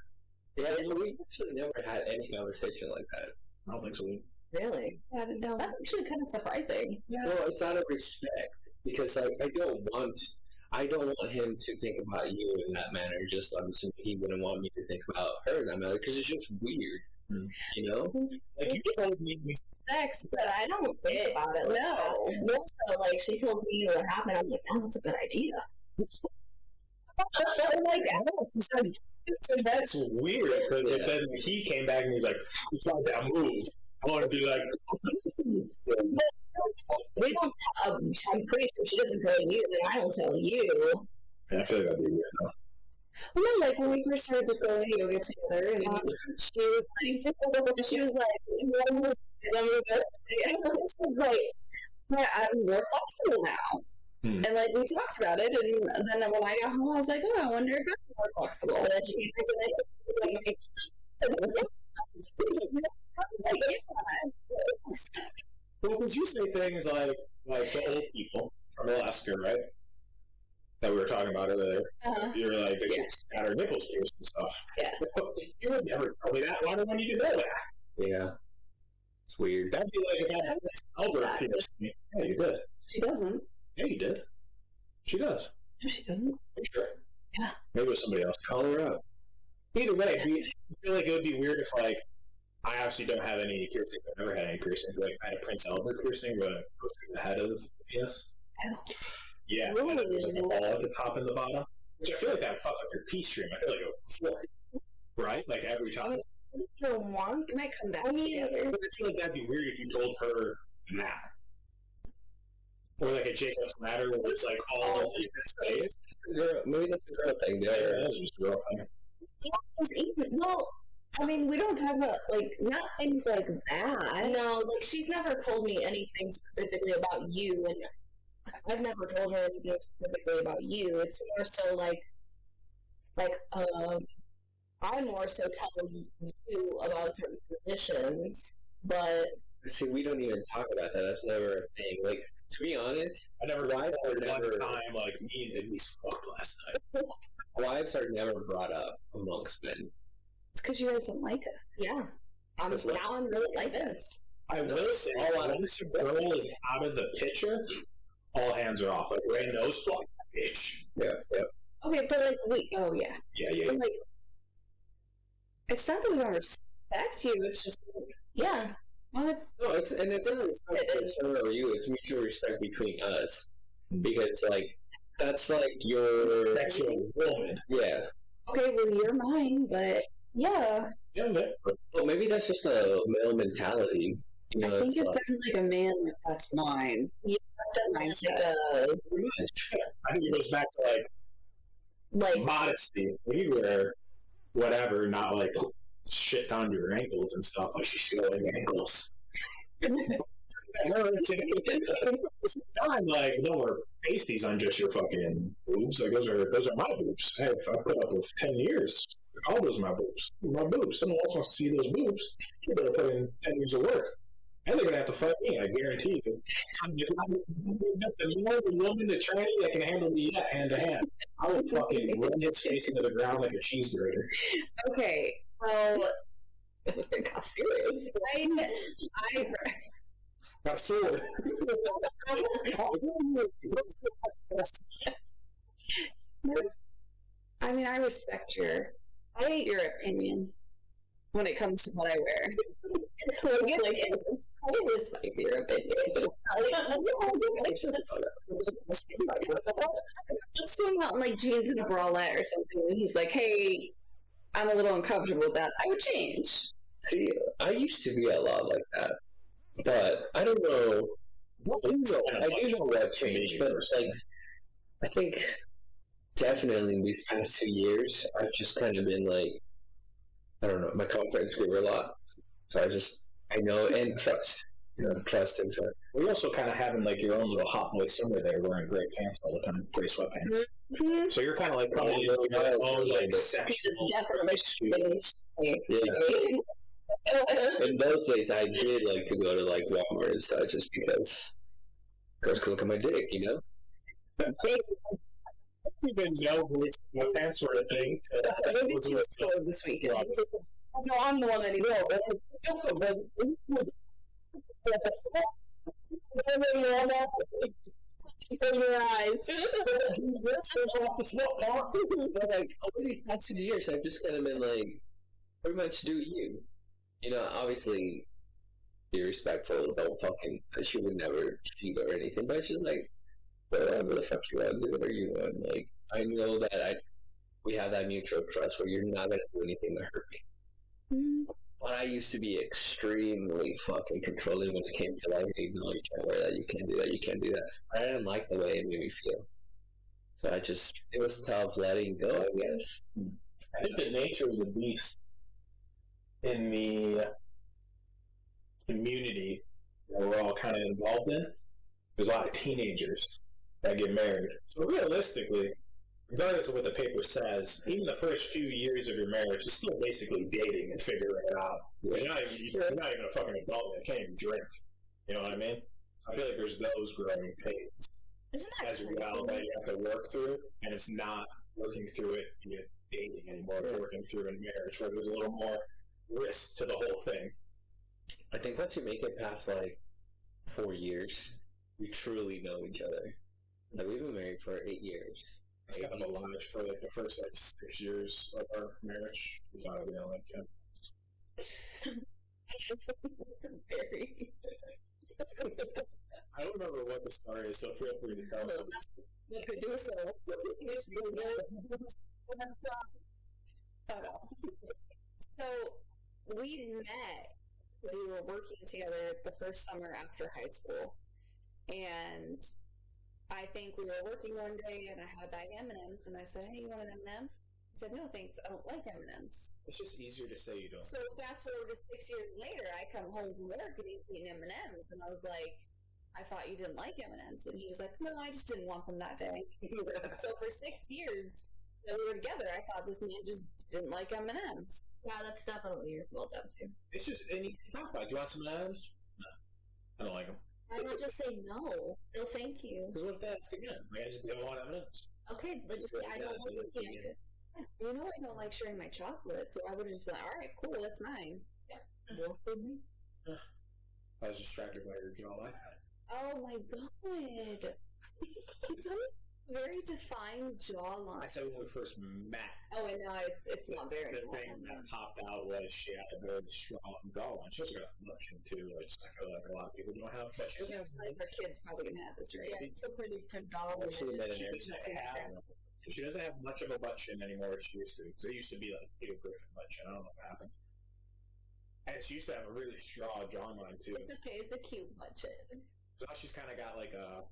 D: Yeah, we actually never had any conversation like that.
B: I don't think so.
E: Really?
C: Yeah, no.
E: That's actually kind of surprising.
C: Yeah.
D: Well, it's out of respect because, like, I don't want him to think about you in that manner. Just I'm assuming he wouldn't want me to think about her in that manner because it's just weird, you know.
B: Like, you told me
E: Sex, but I don't think about it. No. More so, like, she tells me what happened. I'm like, oh, that's a good idea.
B: I'm like, I don't know. So that's weird because if then he came back and he's like, "You tried that move," I want to be like,
E: we don't. I'm pretty sure she doesn't tell you, and I don't tell you.
B: Yeah, I feel like that'd be weird though.
C: Well, no, like when we first started to go to yoga together, and she was like, yeah, we're flexible now. And like we talked about it, and then when I got home, I was like, "Oh, I wonder if I'm more flexible." And then she came
B: Well, because you say things like the old people from Alaska, right? That we were talking about earlier. You're like, they just got her nipples pierced and stuff.
E: Yeah.
B: You would never tell me that. Why do I need to know that?
D: Yeah, it's weird.
B: That'd be like if I had Albert pierced me. Yeah, you did.
C: She doesn't.
B: Yeah, you did. She does.
C: No, she doesn't.
B: Are you sure?
C: Yeah.
B: Maybe it was somebody else.
D: Call her up.
B: Either way, I feel like it would be weird if, like, I obviously don't have any piercing. I've never had any piercing. Like, I had a Prince Albert piercing, but it goes through the head of the penis. Yeah.
C: Really?
B: And there's like a ball at the top and the bottom. Which I feel like that would fuck up your pee stream. I feel like it would floor. Right? Like, every time.
C: It might come back together.
B: But I feel like that'd be weird if you told her that. Or like a Jacob's Ladder where it's like all
D: Maybe that's a girl thing.
B: yeah, that's just a girl thing.
E: Well,
C: I mean, we don't talk about, like, not things like that.
E: no, like she's never told me anything specifically about you, and I've never told her anything specifically about you. It's more so like I more so tell you about certain positions, but
D: See, we don't even talk about that. That's never a thing. Like, to be honest,
B: I never
D: wives are
B: one
D: never
B: time like me and Denise fucked last night.
D: wives are never brought up amongst men.
C: It's because you guys don't like us.
E: yeah, I'm really like this.
B: I will say, once a girl is out of the picture, all hands are off. Like Ray knows, fuck that bitch.
D: Yeah.
C: Okay, but like,
B: Yeah.
C: But like, it's not that we don't respect you. It's just,
E: Yeah,
C: what?
D: No, it's not respect for you. It's mutual respect between us because, like, that's like your
B: woman.
D: Yeah.
C: Okay, well, you're mine, but yeah.
B: Yeah, man.
D: Well, maybe that's just a male mentality. You know,
C: I think it's
D: like,
C: definitely like a man, like, that's mine.
E: Yeah,
C: That's
E: like
D: pretty much.
B: I think it goes back to like modesty. You wear whatever, not like shit down to your ankles and stuff. Like she's showing ankles. It's not like no more pasties on just your fucking boobs. Like those are my boobs. Hey, if I put up with 10 years, all those are my boobs. My boobs. Someone else wants to see those boobs. You better put in 10 years of work. And they're gonna have to fight me, I guarantee you. You know the woman, the tranny that can handle me hand to hand. I would fucking run his face into the ground like a cheese grater.
C: Okay, well,
E: it got serious.
C: I
B: Got a sword.
C: I mean, I respect your opinion when it comes to what I wear.
E: I respect your opinion, but it's
C: Just going out in like jeans and a bralette or something, and he's like, "Hey, I'm a little uncomfortable with that. I would change."
D: See, I used to be a lot like that. But I don't know. I do know what changed, but like, I think definitely in these past 2 years, I've just kind of been like, I don't know, my confidence grew a lot. So I know, and trust. Trust and trust.
B: We're also kind of having like your own little hot boy summer there, wearing gray pants all the time, gray sweatpants. Mm-hmm. So you're kind of like probably your own like section.
E: Definitely.
D: Yeah. In those days, I did like to go to like Walmart and stuff just because girls could look at my dick, you know.
B: I don't even know gray sweatpants were a thing.
E: I went to the store this weekend. So I'm the one that you know. In your eyes.
D: But like over these past 2 years, I've just kind of been like, pretty much do you. You know, obviously, be respectful. Don't fucking. She would never cheat or anything, but it's just like, whatever the fuck you want, do whatever you want. Like, I know that we have that mutual trust where you're not gonna do anything to hurt me. Mm. But I used to be extremely fucking controlling when it came to like, hey, no, you can't wear that, you can't do that, you can't do that. I didn't like the way it made me feel. So it was tough letting go, I guess.
B: I think the nature of the beast in the community that we're all kind of involved in, there's a lot of teenagers that get married. So realistically, regardless of what the paper says, even the first few years of your marriage is still basically dating and figuring it out. You're not even a fucking adult and can't even drink. You know what I mean? I feel like there's those growing pains as well that you have to work through, and it's not working through it in dating anymore, but working through in marriage, where there's a little more risk to the whole thing.
D: I think once you make it past like 4 years, you truly know each other. Like, we've been married for 8 years.
B: It's kind of a lot for like the first like 6 years of our marriage. We thought it would be like him.
E: It's very.
B: I don't remember what the story is, so feel free to tell me.
E: The producer. So we met. We were working together the first summer after high school, and I think we were working one day, and I had a bag of M&Ms, and I said, "Hey, you want an M&M?" He said, "No, thanks. I don't like M&Ms."
B: It's just easier to say you don't.
E: So fast forward to 6 years later, I come home from work, and he's eating M&Ms, and I was like, "I thought you didn't like M&Ms," and he was like, "No, I just didn't want them that day." So for 6 years that we were together, I thought this man just didn't like M&Ms. Yeah, that's definitely your fault, Dempsy.
B: It's just, and you can talk about it. Do you want some M&Ms? No, I don't like them.
E: Why not just say no? No, thank you.
B: Because what if they ask again? Like, I just don't want M&Ms.
E: Okay, but just I don't want to see it. You know I don't like sharing my chocolate, so I would have just been like, all right, cool, that's mine. Yeah. Work with me.
B: I was distracted by your jawline.
E: Oh my god. It's a very defined jawline.
B: I said when we first met.
E: Oh, and now it's not very
B: The thing that popped out was she had a very strong jawline. She also got much too, which I feel like a lot of people don't have. But she doesn't have.
E: Our kids probably gonna have this, right? Yeah, it's a pretty predominant.
B: She doesn't have much of a butt chin anymore as she used to. Because it used to be like Peter Griffin butt chin. I don't know what happened. And she used to have a really strong jawline too.
E: It's okay. It's a cute butt chin.
B: So now she's kind of got like a.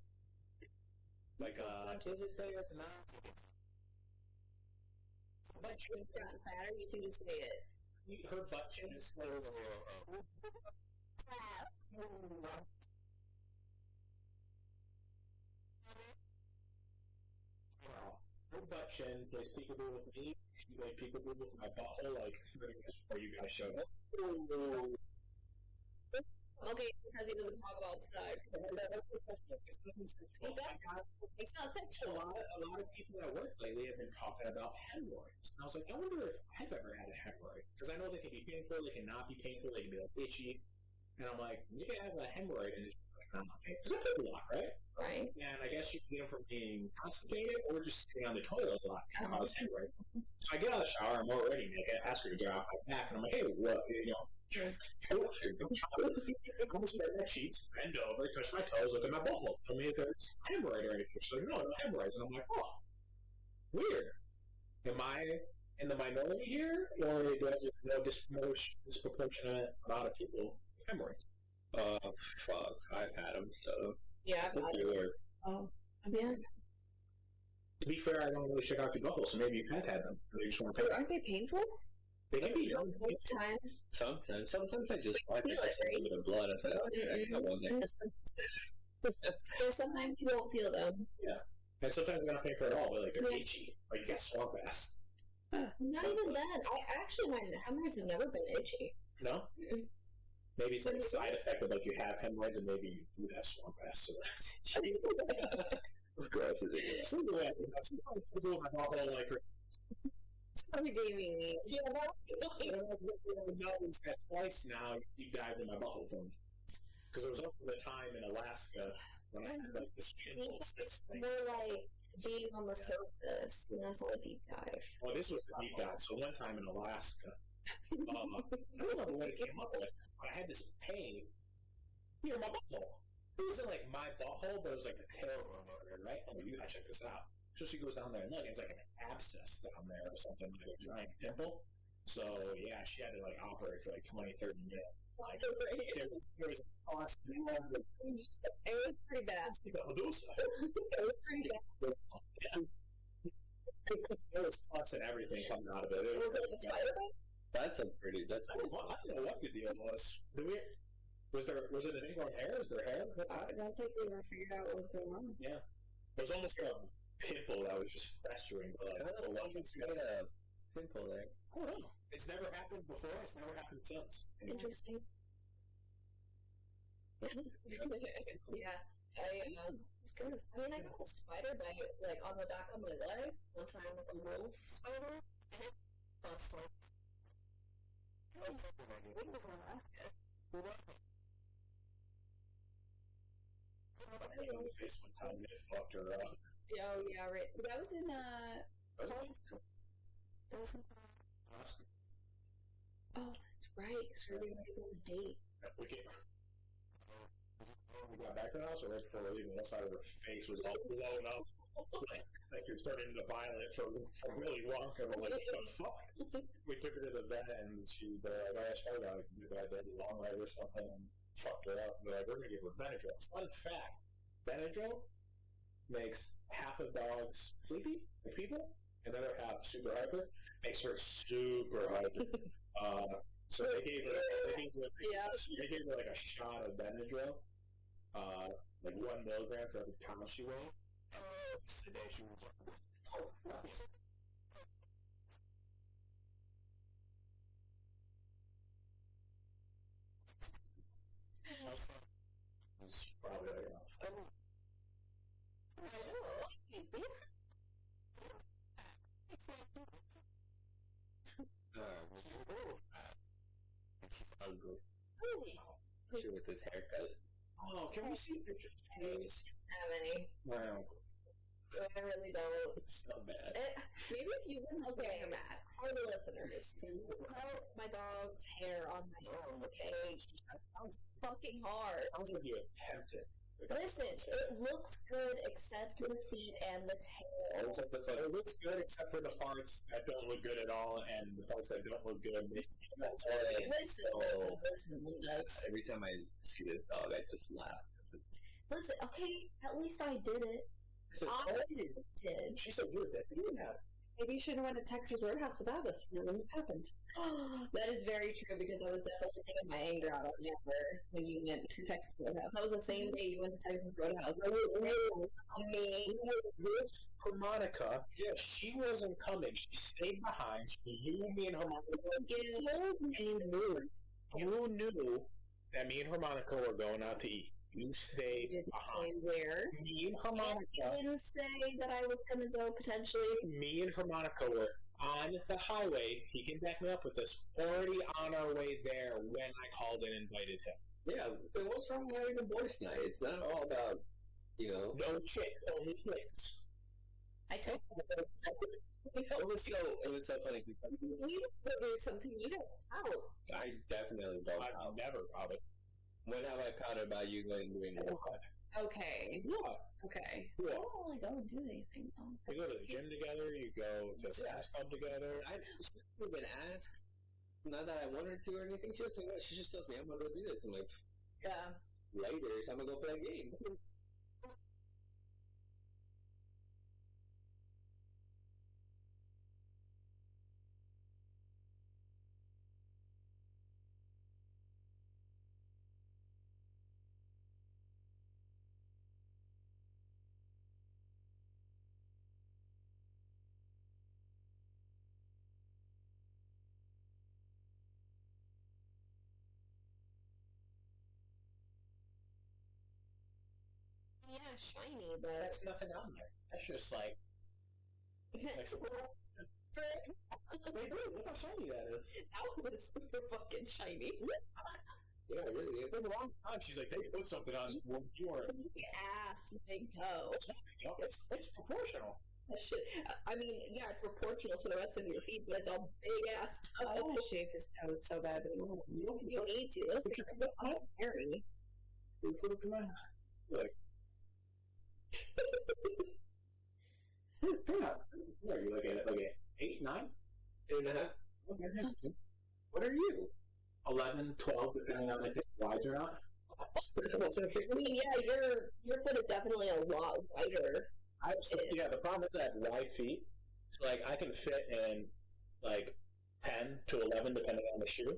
B: Is it there? It's not.
E: Butt chin's gotten fatter. You can just say it.
B: Her butt chin is so. Her butt chin plays peekaboo with me. She played peekaboo with my butthole like 30 minutes before you guys showed up.
E: Okay, he says he doesn't talk about sex. It's not sexual.
B: A lot of people at work lately have been talking about hemorrhoids. And I was like, I wonder if I've ever had a hemorrhoid. Because I know they can be painful, they can not be painful, they can be like itchy. And I'm like, maybe I have a hemorrhoid and it's like, I'm not painful. Because I poop a lot, right?
E: Right.
B: And I guess you can get them from being constipated or just sitting on the toilet a lot can cause hemorrhoids. So I get out of the shower, I'm already naked, ask her to dry off my back, and I'm like, hey, what, you know, almost spread my sheets, bend over, touch my toes, look at my butthole. Tell me if there's hemorrhoid or anything. She's like, no hemorrhoids. And I'm like, oh, weird. Am I in the minority here, or do I just know disproportionate amount of people with hemorrhoids?
D: Fuck. I've had them, so.
E: Yeah, I've had
D: They work.
C: Oh,
E: yeah.
B: To be fair, I don't really check out your butthole, so maybe you've had them. They just want to
C: aren't they painful?
B: They can be young.
E: Time.
D: Sometimes I just
E: Feel
D: wipe it
E: it,
D: with a little bit of blood. I said, oh, yeah, I got one there.
E: Yeah, sometimes you won't feel them.
B: Yeah. And sometimes they're not painful at all, but like they're itchy. Like you got swamp ass.
E: Not even then. My hemorrhoids have never been itchy.
B: No?
E: Mm-mm.
B: Maybe it's like a side effect of like you have hemorrhoids and maybe you do have swamp ass. So that's itchy.
D: It's gross, isn't it?
B: So anyway, sometimes people with my butthole like
E: So redeeming me.
B: yeah, that's knows that twice now you dived in my butthole for me. Because there was also the time in Alaska when I had like this pinhole cyst
E: It's
B: thing.
E: more like being on the surface. You know, it's not a deep dive.
B: Well, this was the deep dive. So one time in Alaska, I don't remember what it came up with, but I had this pain near my butthole. It wasn't like my butthole, but it was like the tailbone area, right? Oh, you gotta check this out. So she goes down there and look, it's like an abscess down there or something, like a giant pimple. So yeah, she had to like operate for like 20, 30 minutes. Like, there was a cost.
E: It was pretty bad. It was pretty bad.
B: Yeah. There was pus and everything coming out of it. It
E: Was it a spider bite?
D: That's I
B: don't know what the deal was. Was it an ingrown hair? Is there hair?
E: I don't think we ever figured out what was going on.
B: Yeah. It was almost like a pimple that was just festering. But like,
D: don't know. Just got a pimple there.
B: I don't know. It's never happened before. It's never happened since.
E: Interesting. Yeah. It's gross. I mean, I got a spider bite, like, on the back of my leg one time with a wolf spider. And it busted. It was in Alaska.
B: I hit on the face one time and it fucked her up.
E: Oh, yeah, right.
C: That was in
E: That was in
B: Alaska.
E: Oh, that's right, because we were going to go on a date.
B: We got back to the house, or right before we were leaving, one side of her face was all blown up. Like she was turning into Violet from Willy Wonka. We're like, what the fuck? We took her to the vet, and she, like, I asked her about it. The guy did a long leg or something, and fucked her up. They're like, we're going to give her Benadryl. Fun fact, Benadryl makes half of dogs sleepy, like people, and the other half super hyper, makes her super hyper. So they gave her like a shot of Benadryl, like 1 milligram for every pound she weighed. Sedation was probably like enough.
D: Ugly. Sure, with his haircut.
B: Oh, can we see pictures, please?
E: How many?
B: Wow.
E: I really don't.
D: It's so bad.
E: Maybe if you wouldn't okay, for the listeners, how my dog's hair on my own, okay? That sounds fucking hard.
B: Sounds like you attempted.
E: Listen, it looks good except for the feet and the tail.
B: It looks good except for the parts that don't look good at all, and the parts that don't look good.
E: Listen, Linda.
D: Every time I see this dog, I just laugh.
E: Listen, okay, at least I did it. I did.
B: She said you did that.
C: Maybe you should have went to Texas Roadhouse without us. And it wouldn't have happened.
E: That is very true because I was definitely taking my anger out on Amber when you went to Texas Roadhouse. That was the same day you went to Texas Roadhouse.
B: Me with Harmonica. Yeah, she wasn't coming. She stayed behind. You, me, and Harmonica. You knew that me and Harmonica were going out to eat. You stayed behind.
E: Where?
B: Me and Harmonica.
E: You didn't say that I was going to go potentially.
B: Me and Harmonica were on the highway. He can back me up with this. Already on our way there when I called and invited him.
D: Yeah, then what's wrong with having a boys' night? It's not all about,
B: no chick, only chicks.
E: I told you.
D: It was so funny because
E: we do something you guys out.
D: I definitely don't.
B: I've never pouted.
D: When have I pouted about you going doing what?
E: Okay.
B: Yeah.
E: Okay.
B: Yeah.
E: Oh, I don't do anything though.
B: You go to the gym together. You go to Sam's Club together.
D: I didn't even ask. Not that I wanted to or anything. She just tells me I'm gonna go do this. I'm like,
E: Yeah.
D: Later, so I'm gonna go play a game.
E: Yeah, shiny, but
B: That's nothing on there. That's just like some. Wait, look how shiny that is.
E: that was super fucking shiny.
D: Yeah, really.
B: For the long time, she's like, they put something on you are.
E: Ass, big toe.
B: It's proportional.
E: That shit. I mean, yeah, it's proportional to the rest of your feet, but it's a big ass toe.
C: I want to shave his toes so bad, but
E: You don't need to. Those things are hairy.
B: Look. What are you looking at? Like 8, 9?
D: 8.5.
B: Okay.
D: What are you?
B: 11, 12, depending on if it's wide or not.
E: I mean, yeah, your foot is definitely a lot wider.
B: The problem is I have wide feet. So, like, I can fit in, like, 10 to 11, depending on the shoe,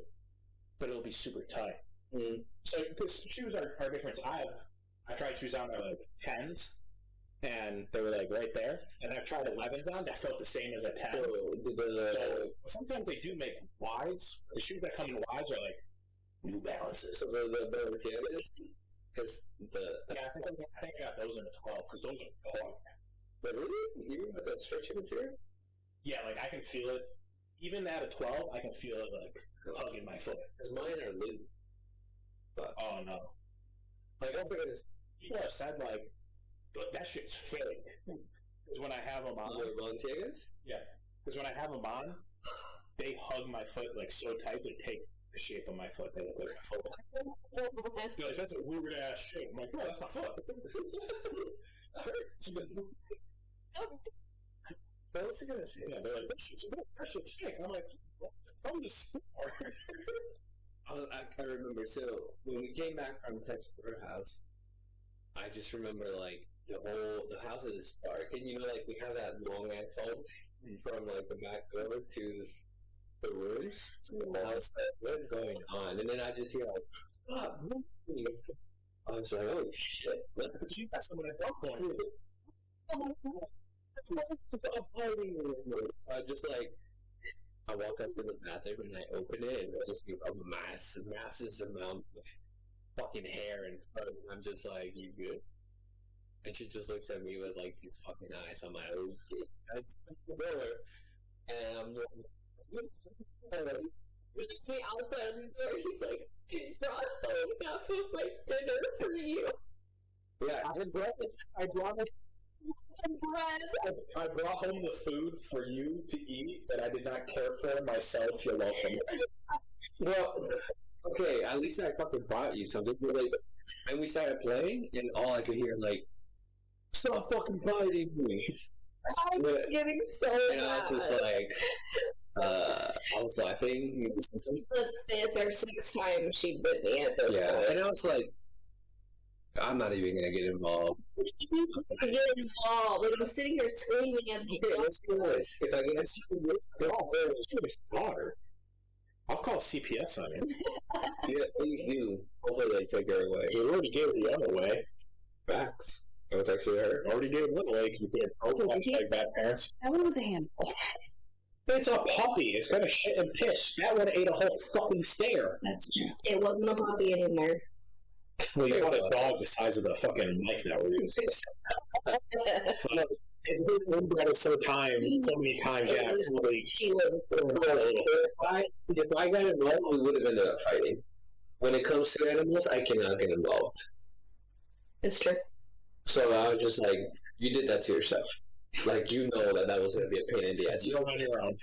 B: but it'll be super tight.
D: Mm.
B: So, because shoes are different. I tried shoes on that were, like, 10s, and they were, like, right there. And I've tried 11s on that felt the same as a 10. So, sometimes they do make wides. The shoes that come in wides are, like, New Balances.
D: So because
B: Yeah, I think I got those in the 12, because those are hard.
D: But really? You got that stretchy material?
B: Yeah, like, I can feel it. Even at a 12, I can feel it, like, hugging my foot.
D: Because mine are loose. But,
B: Oh, no.
D: like, also,
B: People have said, like, that shit's fake. Because when I have them on...
D: your Balenciagas?
B: Yeah. Because when I have them on, they hug my foot, like, so tight, they take the shape of my foot. They look like a foot. They're like, that's a weird-ass shape. I'm like, no, that's my foot.
D: What was I going to say?
B: Yeah, they're like, that shit's fake. I'm like, it's from the store.
D: I remember, so when we came back from Texas Roadhouse, I just remember, like, the house is dark, and you know, like, we have that long ass hall from, like, the back door to the rooms. And I was like, what's going on? And then I just hear, like, I was like, oh shit.
B: But you got someone at gunpoint.
D: I just, like, I walk up to the bathroom and I open it, and I just see a massive amount of fucking hair in front of me. I'm just like, you good? And she just looks at me with, like, these fucking eyes. I'm like, okay. I just open the door, and I'm like,
E: Me outside of the door, he's like, brought home half of my dinner for you.
D: yeah, I brought it.
B: I brought home the food for you to eat that I did not care for myself. You're welcome.
D: Well, okay, at least I fucking brought you something. But, like, and we started playing, and all I could hear, like, stop fucking biting me.
E: I'm getting so
D: And I was just like, I was laughing.
E: the fifth or sixth time she bit me at this point.
D: And I was like, I'm not even gonna get involved.
E: I get involved. Like, I'm sitting here screaming at the
D: Okay, let's do this. If I get this,
B: Daughter. I'll call CPS on it.
D: yes, please do. Hopefully they take her away.
B: You already gave the other way.
D: Facts. That was actually her.
B: Already gave one way because you did. Like bad parents.
C: that one was a handful.
B: It's a puppy. It's gonna shit and piss. That one ate a whole fucking stair.
C: That's true.
E: It wasn't a puppy anymore.
B: Well, you want a dog the size of the fucking mic that we're using. It's been inbred so many times. Yeah, absolutely.
E: She was.
D: If I got involved, we would have ended up fighting. When it comes to animals, I cannot get involved.
E: It's true.
D: So I was just like, you did that to yourself. Like, you know that was going to be a pain in the ass.
B: You don't run your own.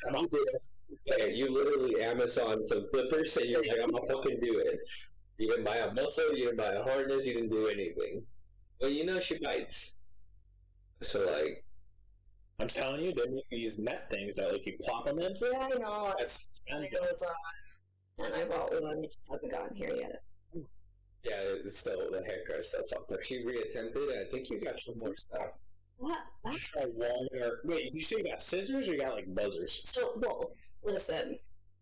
D: Yeah, you literally Amazon some flippers and you're like, I'm going to fucking do it. You didn't buy a muscle, you didn't buy a harness, you didn't do anything. But you know she bites. So, like...
B: I'm telling you, they make these net things that, like, you plop them in.
E: Yeah, I know.
B: That's
E: And it goes on. And I bought one. It just hasn't gotten here yet.
D: Yeah, so the haircut stuff up there. She reattempted it. I think you got some more stuff.
E: What?
B: Did you try one or wait? Did you say you got scissors or you got like buzzers?
E: So both. Listen,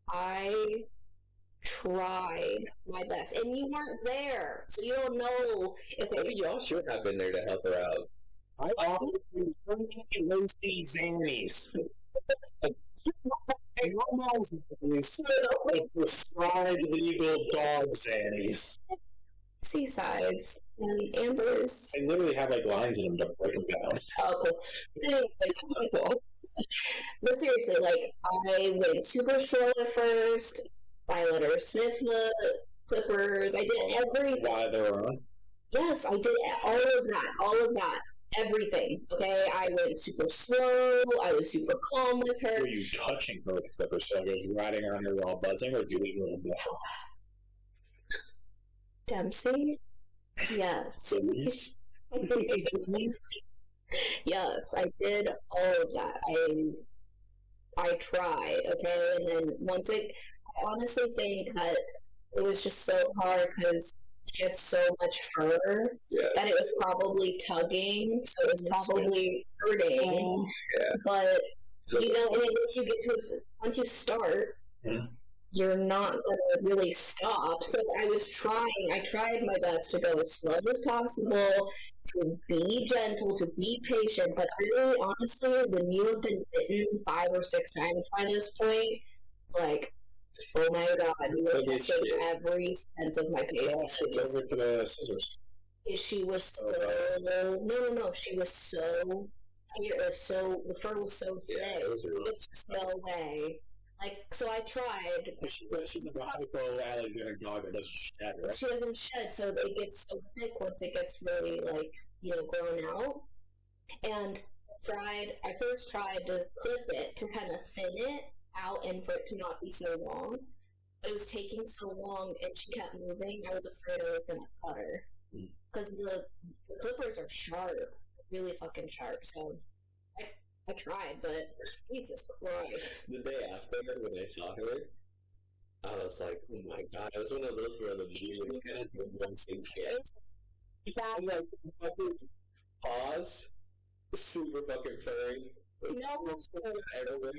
E: I tried my best, and you weren't there, so you don't know if
D: Maybe y'all should have been there to help her out.
B: I always Lucy Zannies. Like prescribed legal dog Zannies.
E: seasides and Amber's.
B: I literally have like lines in them to break them down.
E: Oh, cool. Anyways, cool. But seriously, like, I went super slow at first. I let her sniff the clippers. I did everything.
B: While they were on.
E: Yes, I did all of that. Everything. Okay, I went super slow. I was super calm with her.
B: Were you touching her with the clippers? So I was riding on her while buzzing, or did you leave her alone?
E: Dempsy? Yes.
B: Denise?
E: Yes, I did all of that. I tried, okay? And then I honestly think that it was just so hard because she had so much fur that it was probably tugging, so it was probably hurting.
D: Yeah.
E: But, you know, and then once you start, you're not going to really stop. So I tried my best to go as slow as possible, to be gentle, to be patient, but really, honestly, when you have been bitten 5 or 6 times by this point, it's like, oh my god, you were testing every sense of my patience.
B: Switch over to the scissors.
E: She was so, no, she was so, the fur was so thick, it's no way. Like, so I tried.
B: She's like a hypoallergenic dog that doesn't shed, right?
E: She doesn't shed, so it gets so thick once it gets really, like, you know, grown out. And I first tried to clip it to kind of thin it out and for it to not be so long. But it was taking so long and she kept moving, I was afraid I was going to cut her. Because the clippers are sharp, really fucking sharp, so I tried, but Jesus Christ.
D: The day after, when I saw her, I was like, oh my god. It was one of those where the video kind of did one thing shit. I'm like, fucking paws, super fucking furry.
E: No.
D: Everywhere.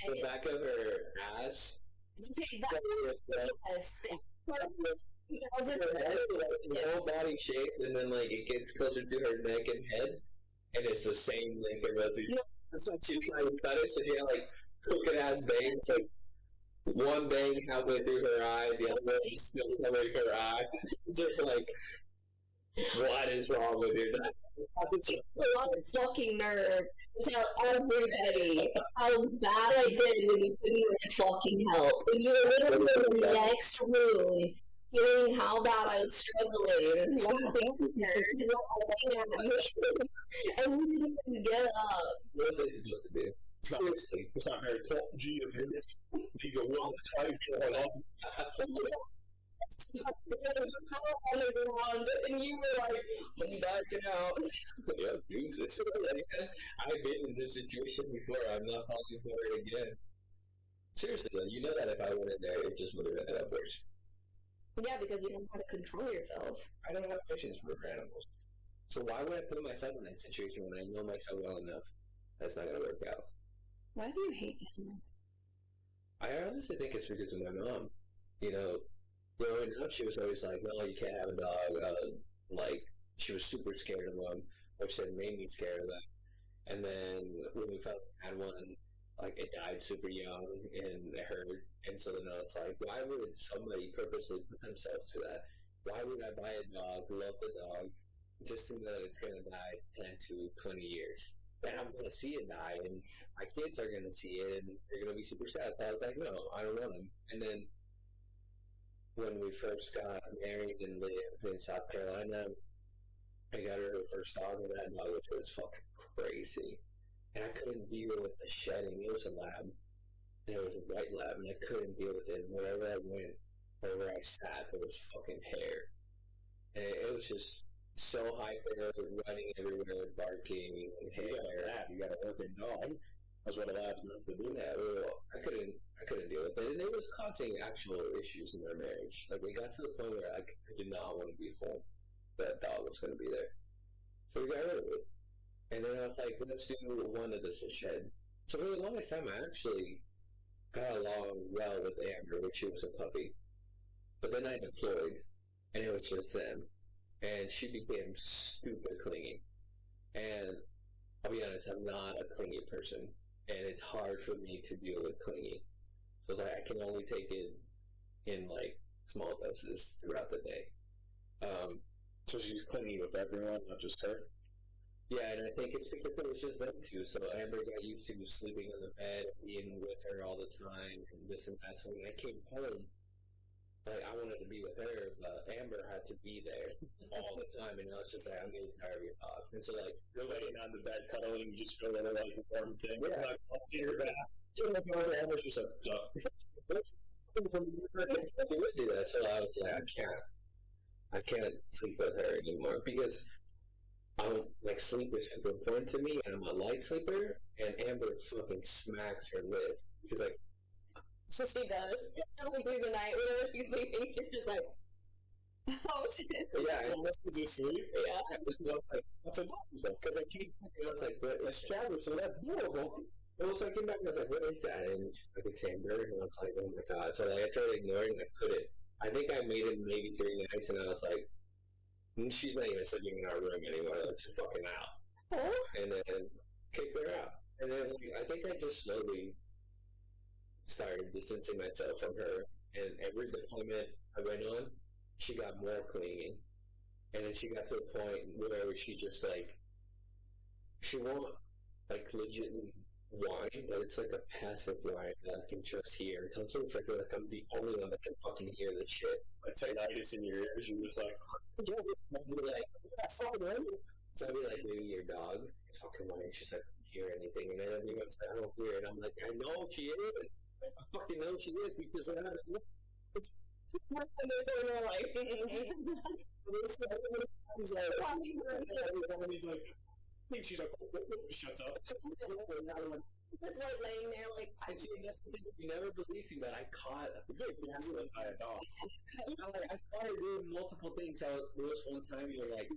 D: The back of her ass. The whole body shape, and then like it gets closer to her neck and head, and it's the same length of rosy. It's like she's trying to cut it, so she had like crooked ass bangs, like one bang halfway through her eye, the other one is still covering her eye. Just like, what is wrong with you?
E: A lot of fucking nerve to tell everybody how bad I did when you couldn't even fucking help. When you were literally in the next room, hearing how bad I was struggling, laughing at me, and we didn't even get up.
D: What was I supposed to do? Seriously.
B: It's not very close. Leave your will to fight for a long
E: and you were like, I'm backing out.
D: Yeah, deuces. I've been in this situation before. I'm not falling for it again. Seriously, though, you know that if I went in there, it just would have ended up worse.
E: Yeah, because you don't know how to control yourself.
D: I don't have patience for animals. So why would I put myself in that situation when I know myself well enough that's not going to work out?
C: Why do you hate animals?
D: I honestly think it's because of my mom. You know, growing up, she was always like, no, you can't have a dog. Like, she was super scared of them, which then made me scared of them. And then when we found had one, like, it died super young, and it hurt. And so then I was like, why would somebody purposely put themselves through that? Why would I buy a dog, love the dog, just to know that it's going to die 10 to 20 years? And I'm going to see it die, and my kids are going to see it, and they're going to be super sad. So I was like, no, I don't want them. And then when we first got married and lived in South Carolina, I got her first dog, and that dog was fucking crazy. And I couldn't deal with the shedding. It was a lab. And it was a white lab, and I couldn't deal with it. And wherever I went, wherever I sat, there was fucking hair. And it was just so hyper, running everywhere, barking, and hair.
B: You got a working dog. That's what a lab's meant to do.
D: Yeah, well, I couldn't deal with it, and it was causing actual issues in their marriage. Like, it got to the point where I did not want to be home. That dog was going to be there, so we got rid of it. And then I was like, let's do one of this shed. So for the longest time, I actually got along well with Amber when she was a puppy. But then I deployed, and it was just them, and she became stupid clingy. And I'll be honest, I'm not a clingy person, and it's hard for me to deal with clingy. So it's like I can only take it in like small doses throughout the day.
B: So she's clingy with everyone, not just her.
D: Yeah, and I think it's because it was just them two. So Amber got used to sleeping on the bed, being with her all the time, and this and that. So when I came home, like, I wanted to be with her, but Amber had to be there all the time, and I was just like, I'm getting tired of your dog. And so, like,
B: you're laying on the bed cuddling, you just feel a little like a warm thing.
D: Yeah.
B: Like, up to your back. You're looking over, Amber's just like,
D: she would do that. So I was like, I can't sleep with her anymore because like, sleep is super important to me, and I'm a light sleeper, and Amber fucking smacks her lid because, like,
E: So she does. All through the night, whenever she's sleeping, she's just like, oh shit.
D: Yeah,
B: unless she's asleep.
E: Yeah.
D: it's like,
B: That's a dog.
D: because I keep, and I was like, what? Let's travel to that door. And so I came back and I was like, what is that? And I could say Amber, and I was like, oh my god. So, like, I tried to ignore it, and I couldn't. I think I made it maybe 3 nights, and I was like, she's not even sitting in our room anymore. Like, she's fucking out.
E: Oh.
D: And then kicked her out. And then, like, I think I just slowly started distancing myself from her. And every deployment I went on, she got more clingy. And then she got to the point where she just, like, she won't, like, legitimately whine, but it's like a passive whine that I can just hear. So it's almost like I'm the only one that can fucking hear this shit.
B: Like tinnitus in your ears, you're just like,
D: Yeah, I'd be like, so I'd be like, maybe your dog is fucking whining. She's like, I don't hear anything. And then everyone's like, I don't hear it. I'm like, I know she is. I fucking know she is because I have it's what they're like.
B: He's like, I think she's like, shuts up.
E: Just like laying there, like,
D: I see, that's the thing. You never believe me that I caught a big gaslit by a dog. I caught her doing multiple things. There was one time you were like,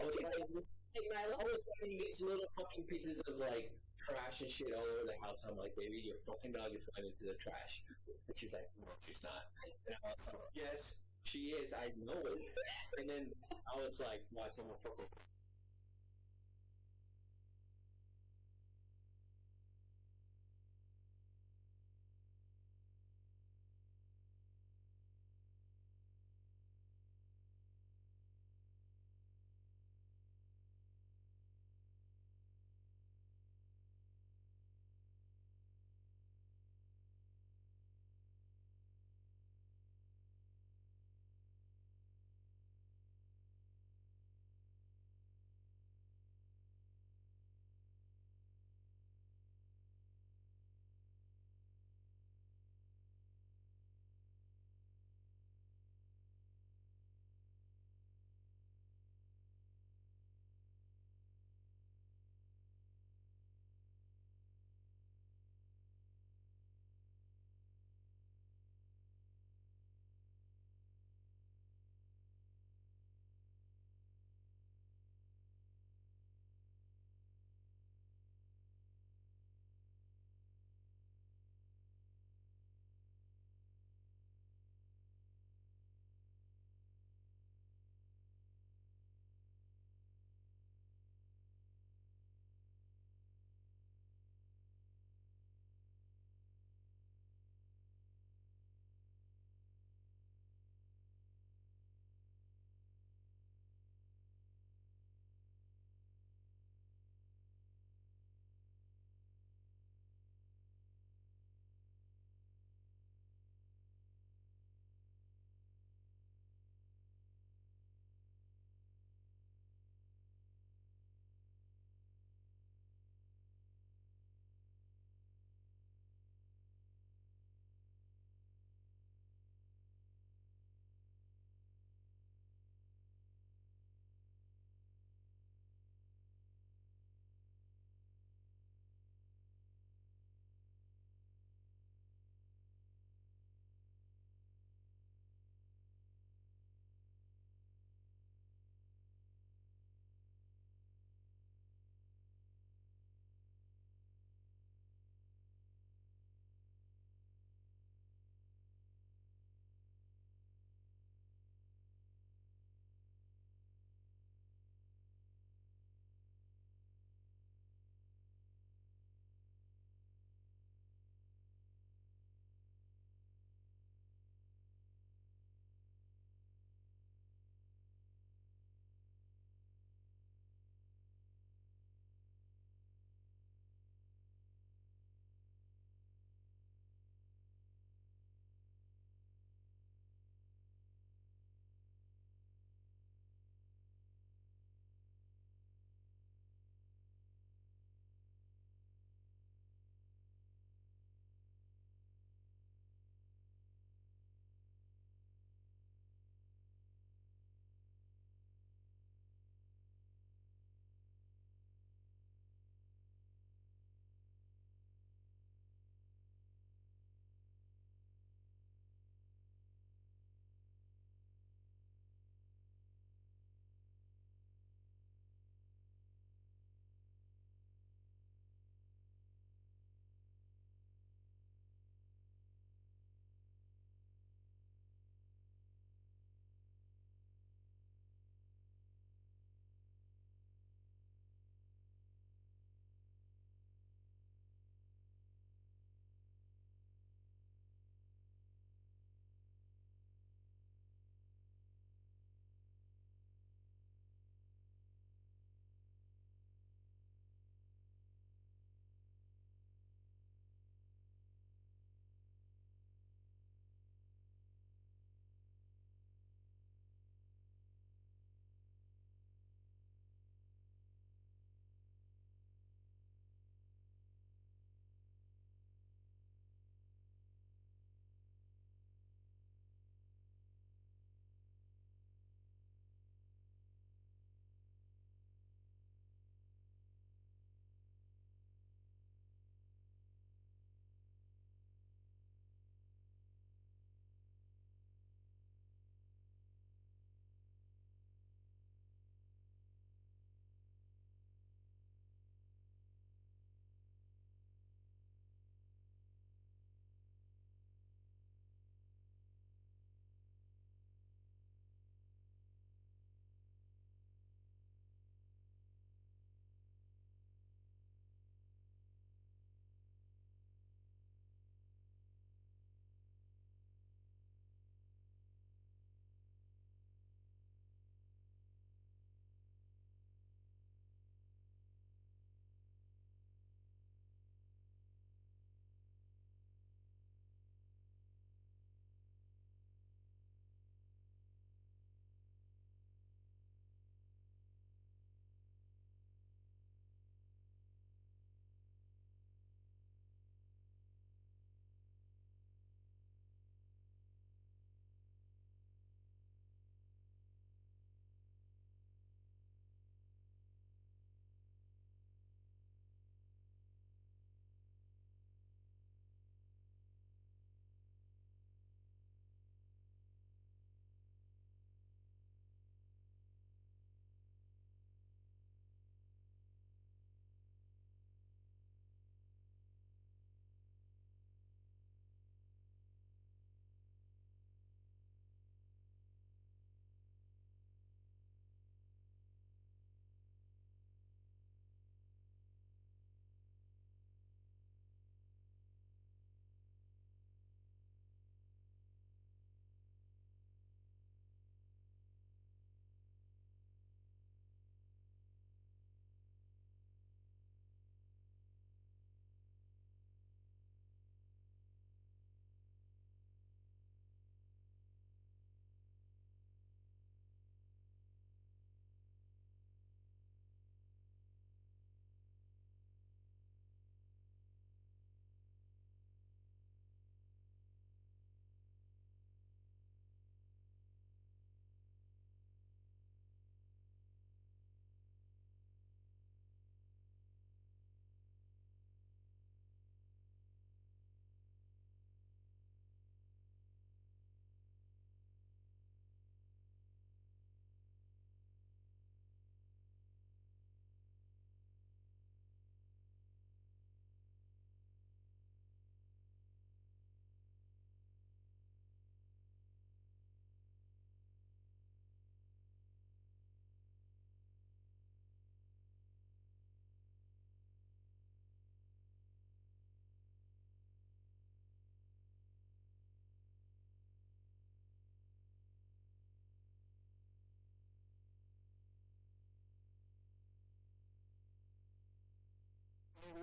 D: I was finding these little fucking pieces of like trash and shit all over the house. I'm like, baby, your fucking dog is going into the trash. And she's like, no, she's not. And I was like, yes, she is. I know it. And then I was like, watching the fucking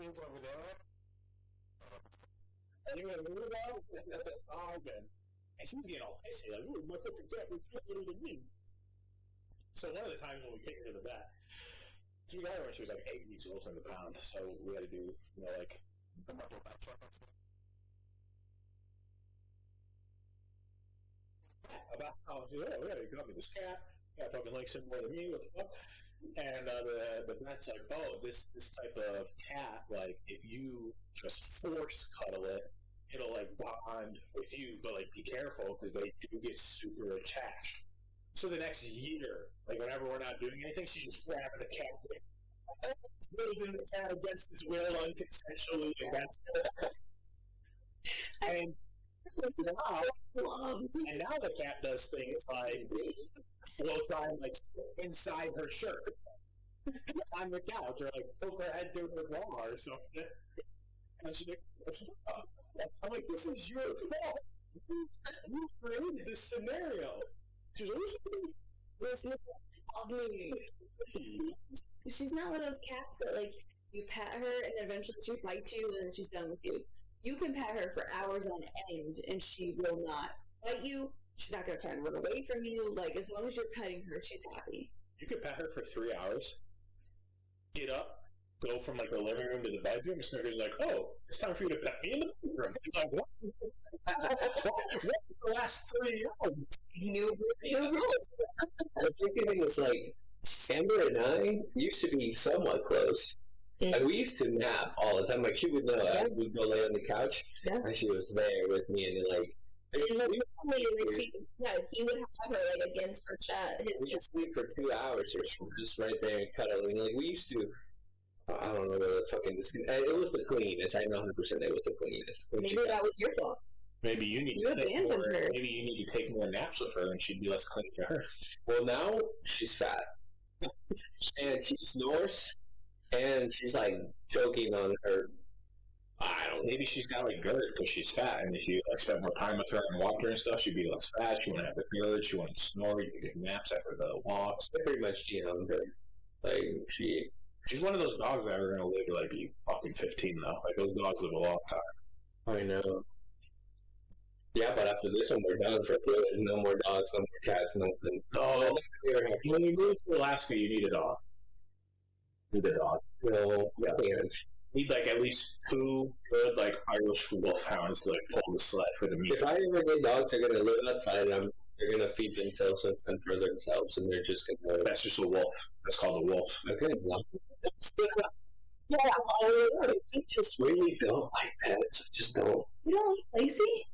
B: is over there. And you're going to move out? Oh, man. And she's getting all pissy, like, ooh, my fucking cat was better than me. So one of the times when we kicked her to the vet, she got her when she was like 8 weeks old from the pound. So we had to do, like, the double back truck. About how she said, oh, yeah, you got me this cat. Cat fucking likes him more than me, what the fuck? And the vet's like, oh, this type of cat, like, if you just force cuddle it, it'll, like, bond with you, but, like, be careful, because they do get super attached. So the next year, like, whenever we're not doing anything, she's just grabbing the cat, moving the cat against his will unconsensually, and now the cat does things like, we'll try and, like, sit inside her shirt on the couch, or, like, poke her head through her bra or something. And she makes, I'm like, this is your fault. You created this scenario. She's like,
C: she's not one of those cats that, like, you pat her and then eventually she bites you and then she's done with you. You can pat her for hours on end and she will not bite you. She's not going to try and run away from you. Like, as long as you're petting her, she's happy.
B: You could pet her for 3 hours, get up, go from, like, the living room to the bedroom, and Snicker's like, oh, it's time for you to pet me in the bedroom. She's like, what? What was the last 3 hours?
C: New rules.
D: The crazy thing is, like, Amber and I used to be somewhat close. Like, we used to nap all the time. Like, she would know. Yeah. We'd go lay on the couch, and she was there with me, and then, like,
E: he would have her, like, against her chest.
D: We just sleep for 2 hours or so, just right there and cuddling. Like, we used to. I don't know whether it was the cleanest. I know 100% it was the cleanest.
C: Maybe that was your fault.
B: Maybe you need to take more naps with her, and she'd be less clean to her.
D: Well, now she's fat, and she snores, and she's like choking on her. I don't know.
B: Maybe she's got like GERD because she's fat, and if you like spend more time with her and walk her and stuff, she'd be less fat. She wouldn't have the GERD. She wouldn't snore. You could get naps after the walks.
D: Pretty much, like
B: she's one of those dogs that are going to live to like be fucking 15 though. Like those dogs live a long time.
D: I know. Yeah, but after this one, we're done for good. No more dogs, no more cats, nothing.
B: No, when you move to Alaska, you need a dog.
D: Need a dog. No, yeah.
B: Need like at least 2 good like Irish wolfhounds to like pull the sled for the meat.
D: If I ever get dogs, they're gonna live outside. They're gonna feed themselves and fend for themselves, and they're just gonna.
B: That's just a wolf. That's called a wolf.
D: Okay. Well, yeah, I just really don't like pets. I just don't.
C: You don't like Lacey?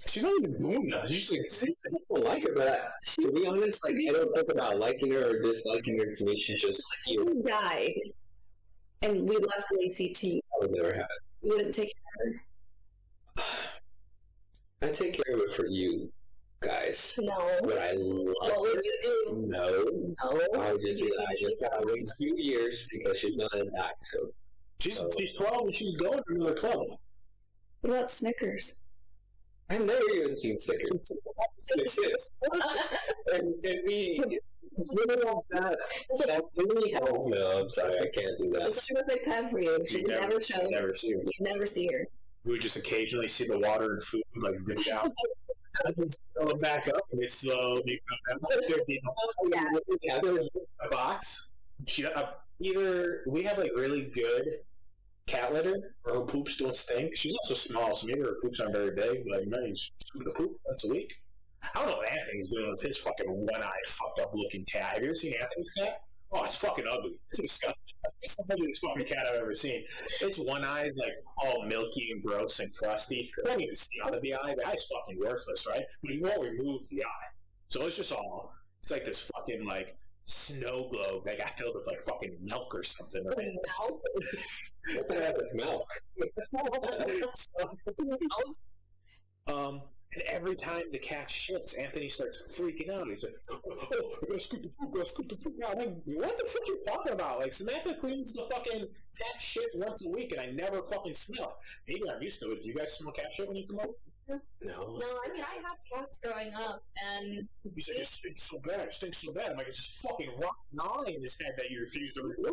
B: She's not even doing that. She's just like,
D: people like her, but to be honest, like I don't think about liking her or disliking her. To me, she's just
C: cute. She died, and we left Lacey to you.
D: I would never have it.
C: You wouldn't take care of her.
D: I take care of it for you guys.
C: No.
D: But I love
C: what would you do?
D: No. I would just do that. I just gotta wait 2 years because she's not in back, so.
B: She's 12 and she's going to another 12.
C: What about Snickers?
D: I've never even seen Snickers. Snickers. and me, it's really not that. That's really helps. No, I'm sorry, I can't do that.
C: She was like that for you. She never show.
B: You never see her.
C: You never see her.
B: We would just occasionally see the water and food like dip out. And then fill it back up, and they slowly come down. A box. Either we have like really good cat litter, or her poops don't stink. She's also small, so maybe her poops aren't very big, but she's the poop once a week. I don't know what Anthony's doing with his fucking one-eyed, fucked up looking cat. Have you ever seen Anthony's cat? Oh, it's fucking ugly. It's disgusting. It's the ugliest fucking cat I've ever seen. Its one eye's like all milky and gross and crusty. I don't even see out of the eye. The eye's fucking worthless, right? But you won't remove the eye. So it's just all, it's like this fucking like snow globe that got filled with like fucking milk or something. Right?
D: Milk? What the hell is milk?
B: And every time the cat shits, Anthony starts freaking out. He's like, oh, I gotta scoop the poop now. I'm like, what the fuck are you talking about? Like, Samantha cleans the fucking cat shit once a week, and I never fucking smell it. Maybe I'm used to it. Do you guys smell cat shit when you come over?
D: No.
E: No, I mean, I had cats growing up, and
B: He's like, it stinks so bad. It stinks so bad. I'm like, it's just fucking rock gnawing in his head that you refuse to remove. I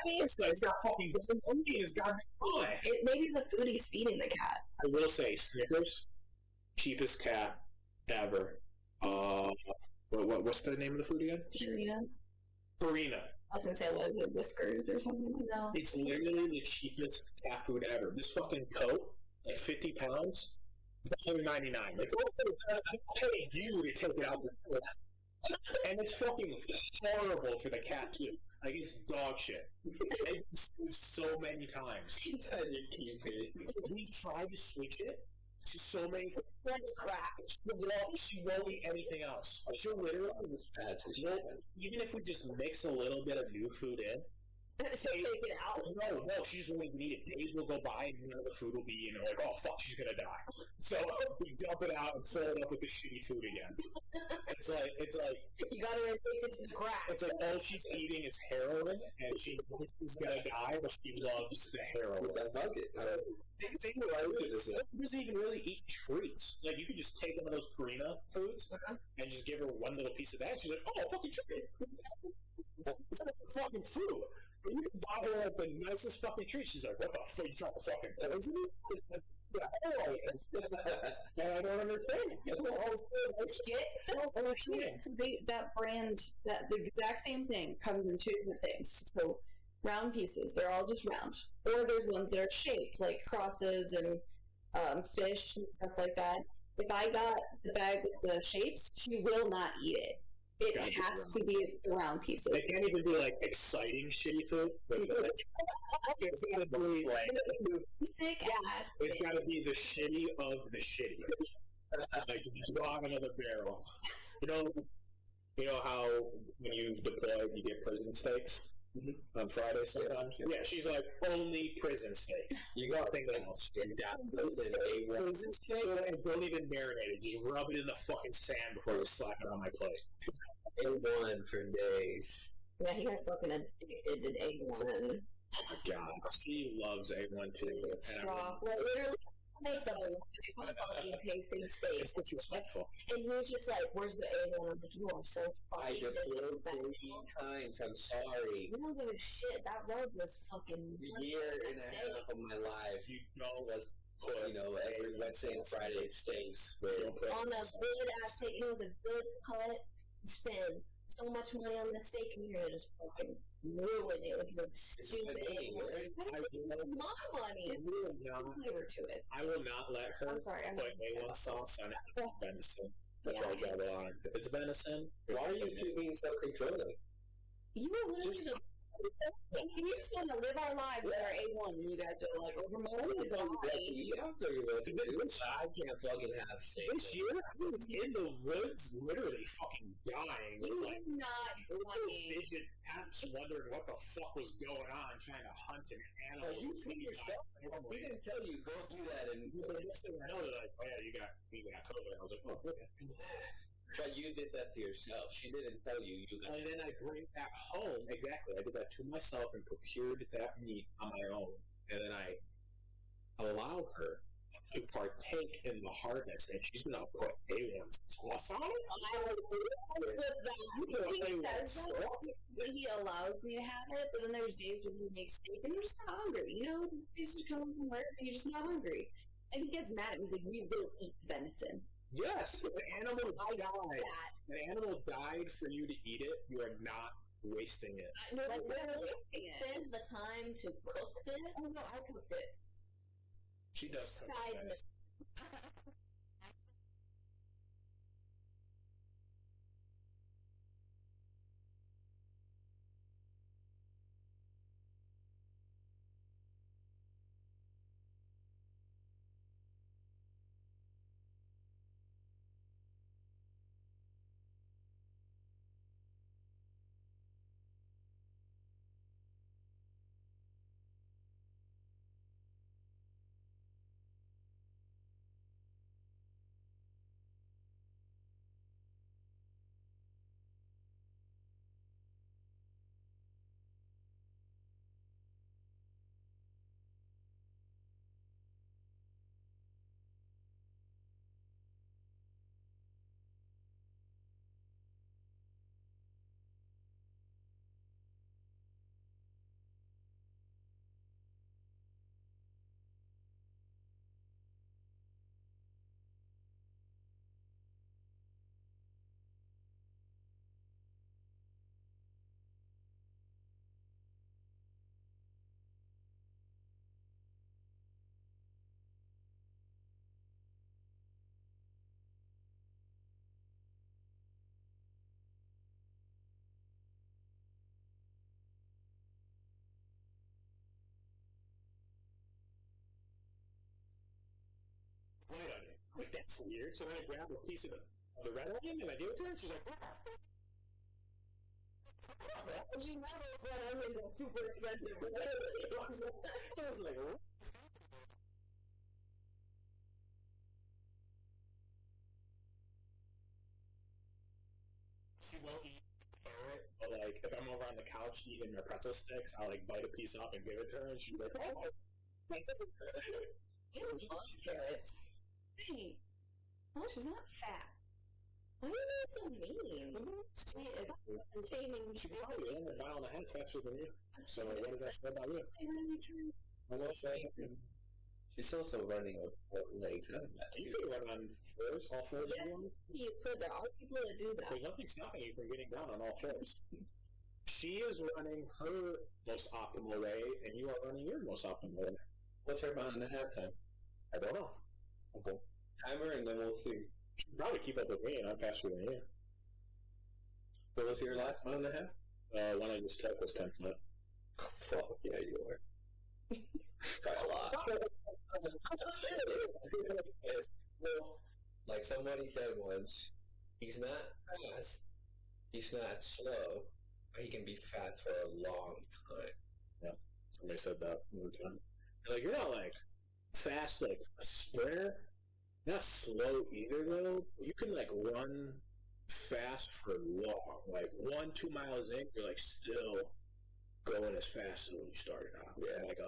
B: mean, it's got fucking monkey in his goddamn eye.
E: maybe the food he's feeding the cat.
B: I will say, Snickers, cheapest cat ever. What's the name of the food again? Purina.
E: I was gonna say, was it Whiskers or something like that?
B: It's literally the cheapest cat food ever. This fucking coat, like 50 pounds, $1.99. Like, I paid you to take it out the store. And it's fucking horrible for the cat, too. Like, it's dog shit. They've been so many times. We've tried to switch it to so many.
E: That's crap.
B: She won't eat anything else. She'll literally even if we just mix a little bit of new food in.
E: So take it out.
B: No, she just won't even eat it. Days will go by and none of the food will be in. Like, oh fuck, she's gonna die. So we dump it out and fill it up with the shitty food again. It's like
E: you gotta take it to the crack.
B: It's like all she's eating is heroin, and she knows she's gonna die, but she loves the heroin.
D: What's that bucket?
B: She doesn't even really eat treats. Like, you could just take one of those Purina foods and just give her one little piece of that. She's like, oh, fucking treat. It's fucking food. But you can buy her like the nicest fucking treat. She's like, what the fuck? You trying to fucking poison me? I don't understand.
C: So that brand, that the exact same thing comes in two different things. So round pieces, they're all just round. Or there's ones that are shaped, like crosses and fish and stuff like that. If I got the bag with the shapes, she will not eat it. It has to be the round pieces.
B: It can't even be like exciting shitty food. It's gotta be like
E: sick ass.
B: It's gotta be the shitty of the shitty. Like the bottom of the barrel. You know how when you deploy you get prison steaks on Friday sometimes? Yeah, she's like only prison steaks. You gotta think else. Prison steak and don't even marinate it. Just rub it in the fucking sand before you slap it on my plate.
D: A1 for days.
E: Yeah, he got fucking addicted to A1.
B: Oh my god, she loves A1 too.
E: Well, literally, make the fucking tasting steak.
B: It's disrespectful.
E: And he was just like, "Where's the A1?" I'm like, "You are so fucking disrespectful."
D: 3 times. I'm sorry.
E: You don't give a shit. That rub was fucking.
D: A year and a half of my life,
B: You know,
D: was every Wednesday and Friday it stays.
E: On a good ass steak, it was a good cut. You spend so much money on this steak, and you're just fucking ruin it with your stupid A1. My money. Flavor to it.
B: I will not let her put A1 sauce on venison. That's where I draw the line. If it's venison,
D: why are you two being so controlling?
E: You were literally we just want to live our lives at our A1, and you guys are like, over my own body.
D: You have to I can't fucking have steak.
B: This year, I was in the woods, literally fucking dying.
C: You
B: like,
C: are not fucking
B: midget apps wondering what the fuck was going on, trying to hunt an animal.
D: You feed yourself. We didn't tell you, go do that. And
B: the next thing I know, they're like, oh yeah, you got COVID. I was like, oh, okay.
D: But you did that to yourself. She didn't tell you.
B: And then I bring that home. Exactly. I did that to myself and procured that meat on my own. And then I allow her to partake in the harvest. And she's going to put A1 sauce on it?
C: He allows me to have it, but then there's days when he makes steak and you're just not hungry. You know, this days you come from work and you're just not hungry. And he gets mad at me. He's like, we will eat venison.
B: Yes, if an animal died. An animal died for you to eat it. You are not wasting it.
E: No, that's literally spend the time to cook this.
C: Oh no, I cooked it.
B: She does.
E: Side
B: that's weird. So then I grabbed a piece of the red onion and I gave it to her, and she's like,
E: You know those red onions are super expensive.
B: I was like, what? She won't eat carrot, but like if I'm over on the couch eating my pretzel sticks, I'll like bite a piece off and give it to her, and she's like, "Oh,
E: You love carrots. Hey, oh, she's not fat. Why are you so mean? She is shaming.
B: she probably ran a mile and a half faster than you." So what does that say about you? What does that say?
D: She's also running on 4 legs.
B: You could run on fours, all fours
E: Yeah.
B: at once.
E: You could. There are people that do that.
B: There's nothing stopping you from getting down on all fours. She is running her most optimal way, and you are running your most optimal way.
D: What's her mile and a half time?
B: I don't know.
D: Okay. Timer, and then we'll see.
B: She can probably keep up with me, and I'm faster than you.
D: What was your last mile and a half?
B: One I just took was 10 foot.
D: Fuck yeah, you were. Quite a lot. Well, like somebody said once, he's not fast, he's not slow, but he can be fast for a long time.
B: Yeah, somebody said that one time. You're not like fast like a sprinter, not slow either though. You can like run fast for long. Like 1-2 miles in, you're like still going as fast as when you started out. Yeah, like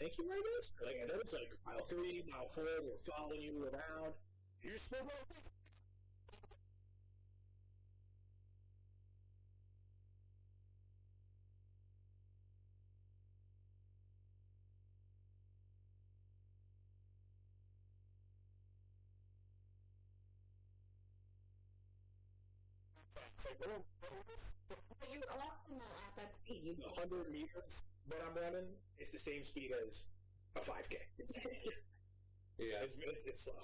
B: thank you, Vegas. Like I know it's like mile 3, mile 4, we're following you around. You're just still going. It's like,
E: But you're optimal at that speed. You
B: 100 meters, what I'm running, is the same speed as a 5K.
D: Yeah.
B: It's slow.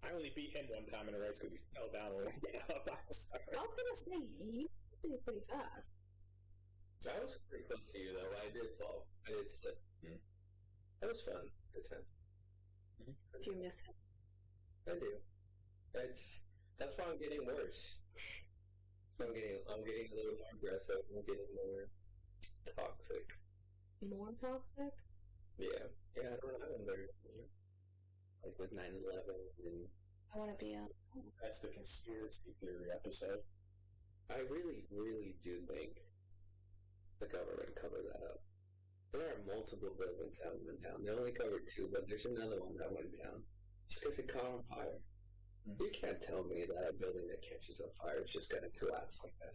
B: I only beat him one time in a race because he fell down when we got up on the start.
E: I was gonna say you did pretty fast.
D: So I was pretty close to you though. I did fall. I did slip.
B: Mm-hmm.
D: That was fun. Good time.
C: Do you miss him?
D: I do. That's why I'm getting worse. So I'm getting a little more aggressive. I'm getting more toxic.
E: More toxic?
D: Yeah, I don't know. Like with 9/11 and
C: I want to be on.
B: That's the conspiracy theory episode.
D: I really, really do think the government covered that up. There are multiple buildings that went down. They only covered 2, but there's another one that went down. Just because it caught on fire. Mm-hmm. You can't tell me that a building that catches on fire is just going to collapse like that.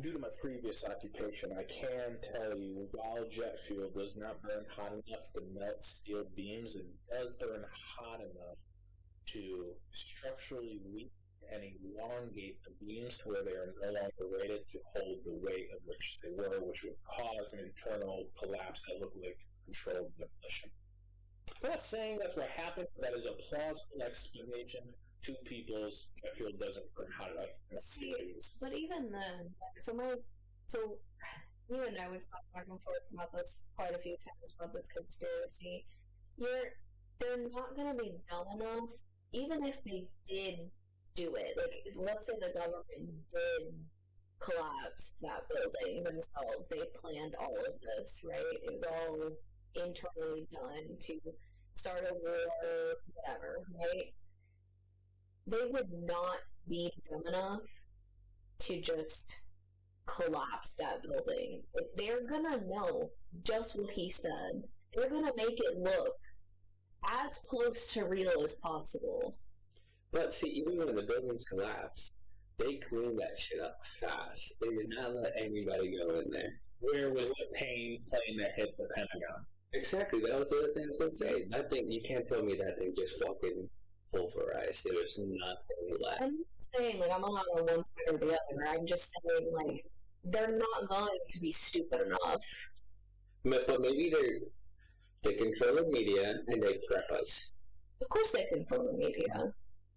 B: Due to my previous occupation, I can tell you, while jet fuel does not burn hot enough to melt steel beams, it does burn hot enough to structurally weaken and elongate the beams to where they are no longer rated to hold the weight of which they were, which would cause an internal collapse that looked like controlled demolition. I'm not saying that's what happened, but that is a plausible explanation to people's jet fuel doesn't burn hot enough.
E: But even then, so you and I, we've gone back and forth about this quite a few times about this conspiracy. They're not going to be dumb enough, even if they did do it. Like, let's say the government did collapse that building themselves. They planned all of this, right? It was all internally done to start a war, whatever, right? They would not be dumb enough to just collapse that building. They're gonna know just what he said. They're gonna make it look as close to real as possible.
D: But see, even when the buildings collapsed, they cleaned that shit up fast. They did not let anybody go in there.
B: Where was the plane that hit the Pentagon?
D: Exactly, that was the other thing I was going to say. That thing, you can't tell me that thing just fucking pulverized. There was nothing left.
E: I'm not saying, like, I'm not on one side or the other. I'm just saying, like, they're not going to be stupid enough.
D: But maybe they control the media and they prep us.
E: Of course they control the media.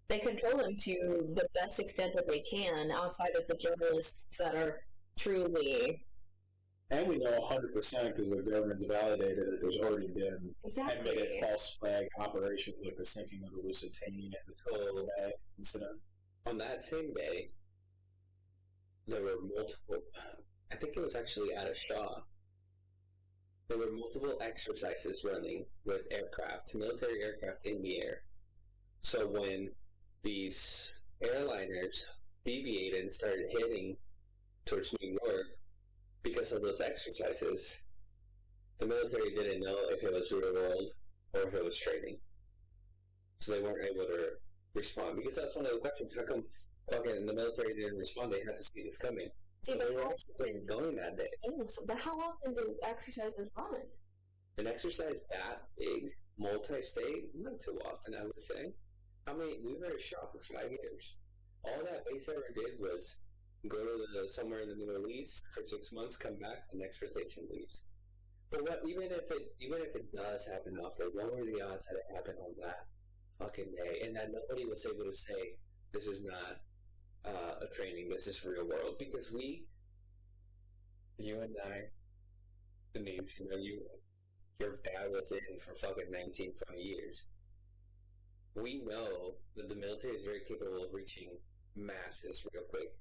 E: They control them to the best extent that they can outside of the journalists that are truly
B: And we know 100% because the government's validated that there's already been admitted false flag operations like the sinking of the Lusitania and the Total Bay incident.
D: On that same day, there were multiple, I think it was actually at a Shaw, there were multiple exercises running with aircraft, military aircraft in the air. So when these airliners deviated and started heading towards New York, because of those exercises, the military didn't know if it was real world or if it was training. So they weren't able to respond. Because that's one of the questions. How come fucking the military didn't respond? They had to see this coming.
E: See,
D: but they were actually going that day.
E: But how often do exercises run?
D: An exercise that big, multi-state, not too often, I would say. We were at Shaw for 5 years. All that base ever did was go to somewhere in the Middle East for 6 months, come back, the next rotation leaves. But even if it does happen often, what were the odds that it happened on that fucking day, and that nobody was able to say this is not a training, this is real world? Because you and I, Denise, your dad was in for fucking 19, 20 years. We know that the military is very capable of reaching masses real quick.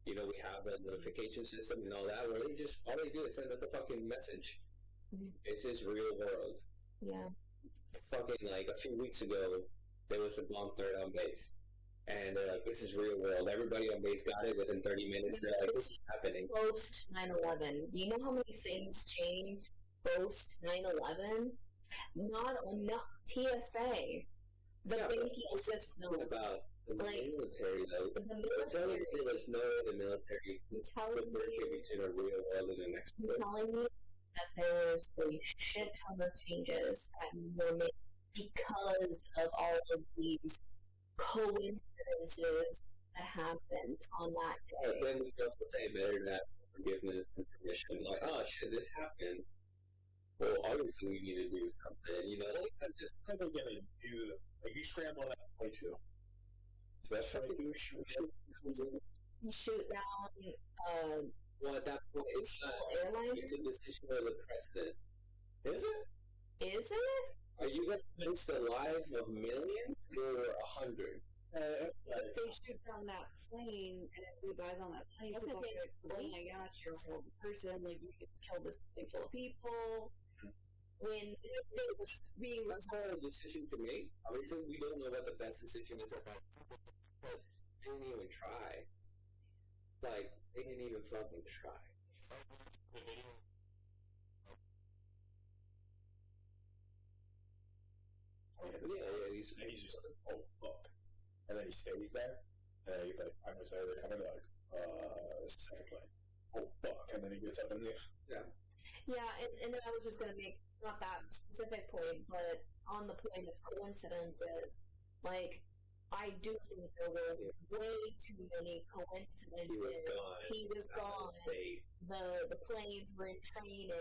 D: We have a notification system and all that, where all they do is send us a fucking message. Mm-hmm. This is real world.
E: Yeah.
D: Fucking, a few weeks ago, there was a bomb threat on base. And they're like, this is real world. Everybody on base got it within 30 minutes. They're like, this is happening.
E: Post 9/11. Do you know how many things changed post 9/11? Not TSA. The banking system.
D: About the military, though. The military. There was no way the military would contribute to the real world in the next place.
E: You're telling me that there was a shit ton of changes that were made because of all of these coincidences that happened on that day.
D: But then we also say better to ask for forgiveness and permission. Like, oh shit, this happened. Well, obviously we need to do something. That's just
B: how they're gonna do. You scramble that way too. So that's what you shoot
E: down.
D: Well, at that point, it's a decision of the president.
B: Is it?
E: Is it?
D: Are you going to face the life of millions or 100?
C: If they shoot down that plane, and everybody dies on that plane,
E: I was going to say,
C: oh my gosh, you're a horrible person, we just killed this thing full of people.
E: When it was being
D: that's not a decision to make. Obviously, we don't know what the best decision is about, but they didn't even try. They didn't even fucking try.
B: Yeah, he's just like, oh, look. And then he stays there, and he's like, I'm going to say they're coming, second plane. Oh, fuck. And then he gets up and leaves.
D: Yeah.
E: Yeah, and then I was just going to make, not that specific point, but on the point of coincidences, I do think there were way too many coincidences. He was gone. The planes were in training.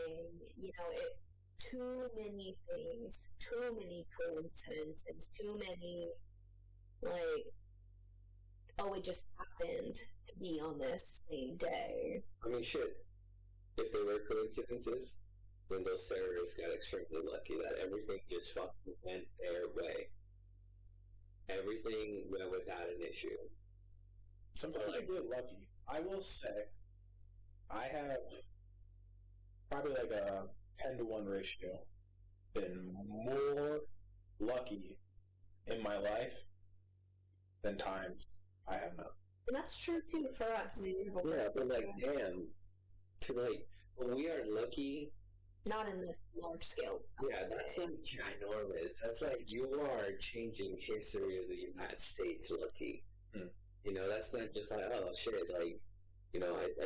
E: Too many things, too many coincidences, too many, it just happened to be on this same day.
D: I mean, shit. If they were coincidences, then those terrorists got extremely lucky that everything just fucking went their way. Everything went without an issue.
B: Sometimes I get lucky. I will say, I have probably a 10-to-1 ratio been more lucky in my life than times I have not.
E: And that's true too for us.
D: Yeah, but damn, when we are lucky.
E: Not in this large scale.
D: Yeah, that's ginormous. That's you are changing history of the United States lucky. Hmm. That's not just oh shit, I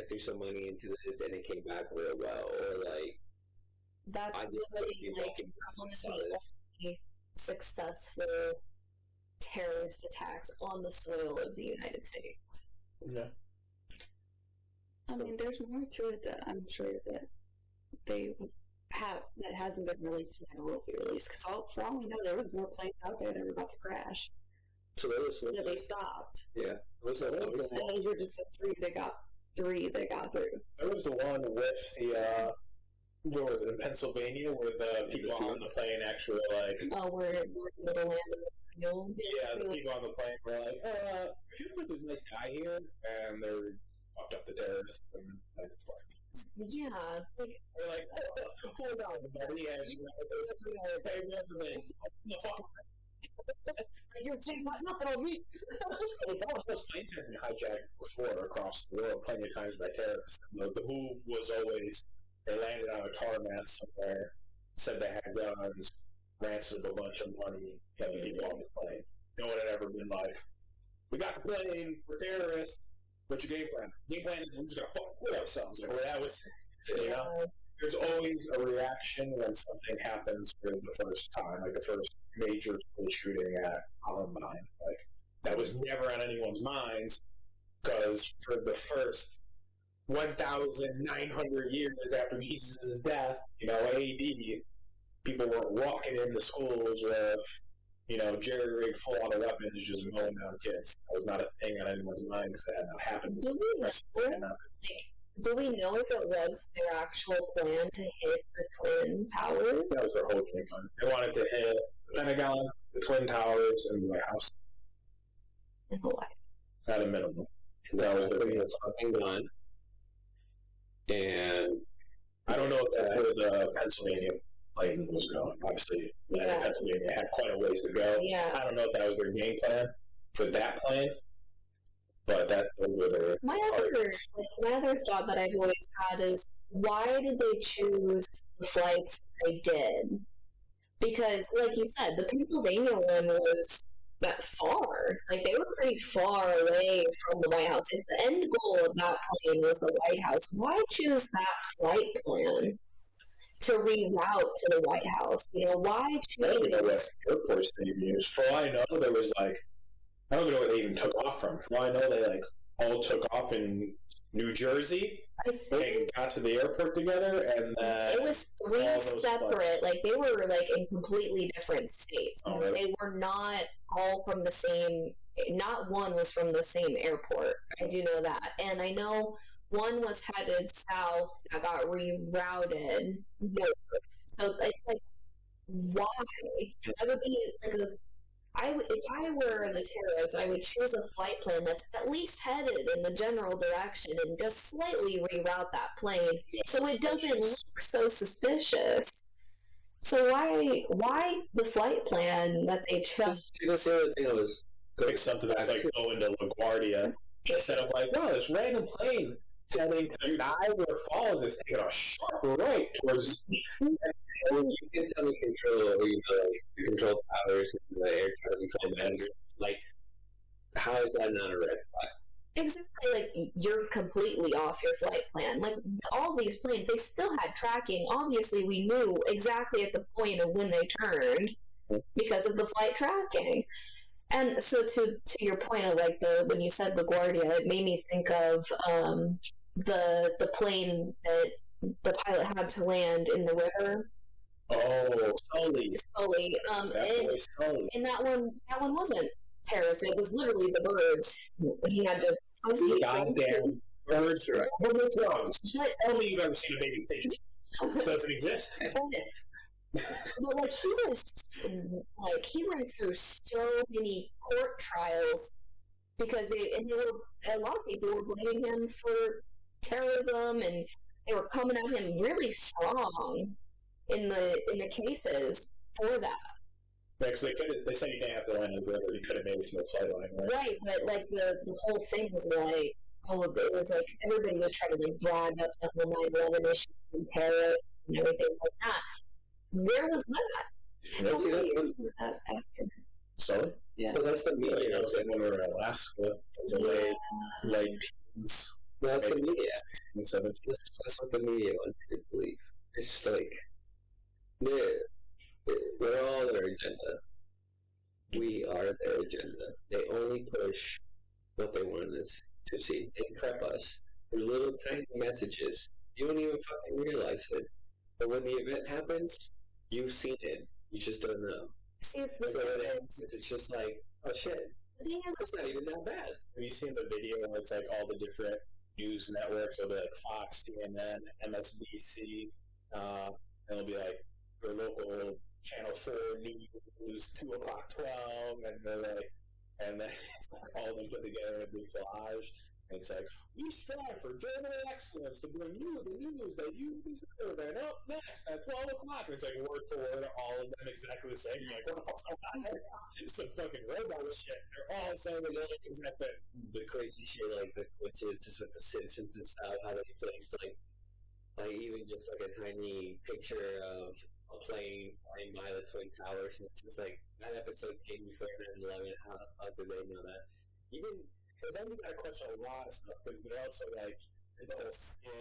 D: threw some money into this and it came back real well, or
E: that's really successful terrorist attacks on the soil of the United States.
B: Yeah.
C: I mean, there's more to it that I'm sure that they have that hasn't been released and never will be released. Because for all we know, there were more planes out there that were about to crash.
D: So there was one
C: that they stopped.
D: Yeah.
C: And those were just the 3 that got 3 that got through.
B: There was the one with the, where was it, in Pennsylvania, where the people on the plane actually were like...
C: Oh, we're the land of the field.
B: Yeah, the people on the plane were like, it feels like we might die here, and they're fucked up the terrorists, and like,
C: yeah, like,
B: they're like, hold on, buddy, and hey, Reverend, the fuck?
C: you're saying nothing on me.
B: Those planes have been hijacked before across the world plenty of times by terrorists. The move was always, they landed on a tar mat somewhere, said they had guns, ransomed a bunch of money, kept the people off the plane. No one had ever been like, we got the plane, we're terrorists, what's your game plan? Game plan is we're just gonna fucking kill ourselves. Like, well, that was, you know, there's always a reaction when something happens for the first time, like the first major school shooting at Columbine. Like, that was never on anyone's minds, because for the first 1,900 years after Jesus' death, you know, AD, people weren't walking into schools with, you know, jerry-rigged full-auto weapons just mowing down kids. That was not a thing on anyone's mind because that had not happened.
C: Do we know if it was their actual plan to hit the Twin Towers?
B: That was their whole game plan. They wanted to hit the Pentagon, the Twin Towers, and the White House.
C: In Hawaii.
B: At a minimum.
D: And that was the fucking gun. And
B: I don't know if that's where the Pennsylvania plane was going. Obviously, Pennsylvania had quite a ways to go.
C: Yeah.
B: I don't know if that was their game plan for that plane, but those were their
C: my other thought that I've always had is, why did they choose the flights they did? Because, like you said, the Pennsylvania one was that far. Like, they were pretty far away from the White House. If the end goal of that plane was the White House, why choose that flight plan to reroute to the White House? You know, why choose?
B: I don't know what airports they used. For all I know, there was like, I don't even know where they even took off from. For all I know, they like all took off in New Jersey.
C: I think
B: and got to the airport together, and then
C: it was 3 separate.
B: Flights.
C: Like, they were like in completely different states.
B: Oh, really?
C: They were not all from the same. Not one was from the same airport. I do know that, and I know one was headed south that got rerouted north. So it's like, why? I would be like if I were the terrorist, I would choose a flight plan that's at least headed in the general direction and just slightly reroute that plane so it doesn't look so suspicious. So why the flight plan that they chose?
B: Pick something that's like going to LaGuardia instead of like, no, this random plane heading to Niagara Falls is taking a sharp right towards.
D: You can tell the control, or the control towers and the air traffic control managers. Like, how is that not a red flag?
C: Exactly, like, you're completely off your flight plan. Like, all these planes, they still had tracking. Obviously, we knew exactly at the point of when they turned because of the flight tracking. And so, to your point of like when you said LaGuardia, it made me think of the plane that the pilot had to land in the river.
B: Oh, Sully.
C: And that one wasn't terrorist. It was literally the birds. He had to.
B: Goddamn birds are drones. Only you've ever seen a baby pigeon. It doesn't exist.
C: But like, he went through so many court trials because a lot of people were blaming him for terrorism, and they were coming at him really strong in the cases for that.
B: Yeah, because they said you didn't have to land in the river. You could have made it to the flight line, right?
C: Right, but like the whole thing was like, it was like everybody was trying to like drag up the whole 9/11 issue and terrorists and everything like that. Where was that?
A: Was that after?
B: Sully?
A: Yeah.
B: Well, that's the media. You know, it was like when we were in Alaska. Late teens.
D: That's the media.
B: That's
D: what the media wants to believe. It's just like, we're all their agenda. We are their agenda. They only push what they want us to see. They prep us through little tiny messages. You don't even fucking realize it. But when the event happens, you've seen it. You just don't know.
C: See,
D: it's just like, oh shit.
C: The thing is,
D: it's not even that bad.
B: Have you seen the video where it's like all the different news networks. It'll be like Fox, CNN, MSNBC, and it'll be like your local Channel 4 news, 2 o'clock 12, and they're like, and then all of them put together in a big collage. And it's like, we strive for journal excellence to bring you the news that you deserve. And up next at 12 o'clock, and it's like word for word, all of them exactly the same. You're like, what the fuck's going on here? It's some fucking robot shit. They're all saying
D: the crazy shit, like the coincidences with the Simpsons and stuff, how they placed like even just like a tiny picture of a plane flying by the Twin Towers, and it's just like that episode came before 9/11. How did they know that?
B: Even because then we got to question a lot of stuff because they're also like it's all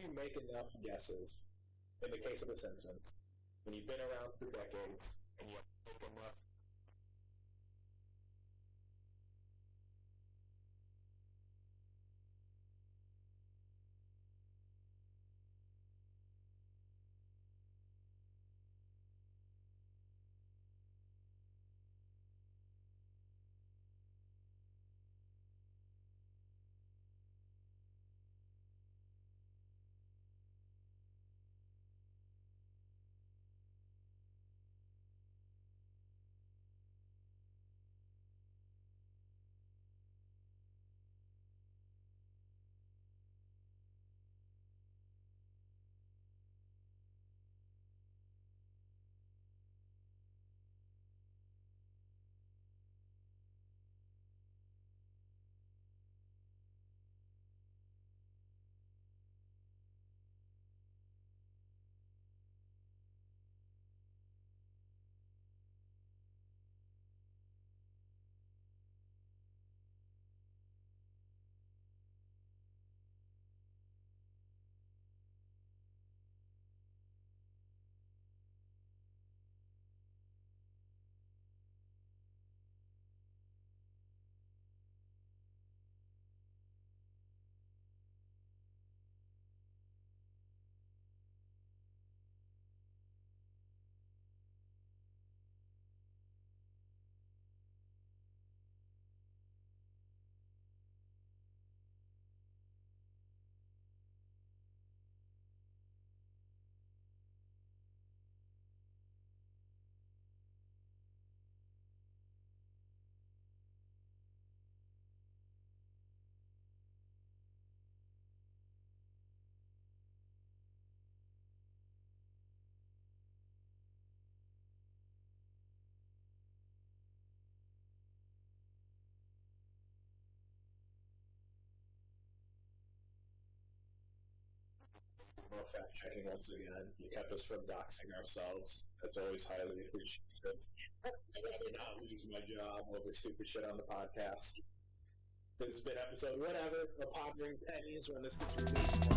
B: you make enough guesses. In the case of The Simpsons, when you've been around for decades and you make enough. No fact checking once again. You kept us from doxing ourselves. That's always highly appreciated. I did not lose my job over stupid shit on the podcast. This has been episode whatever of Pondering Pennies when this gets released.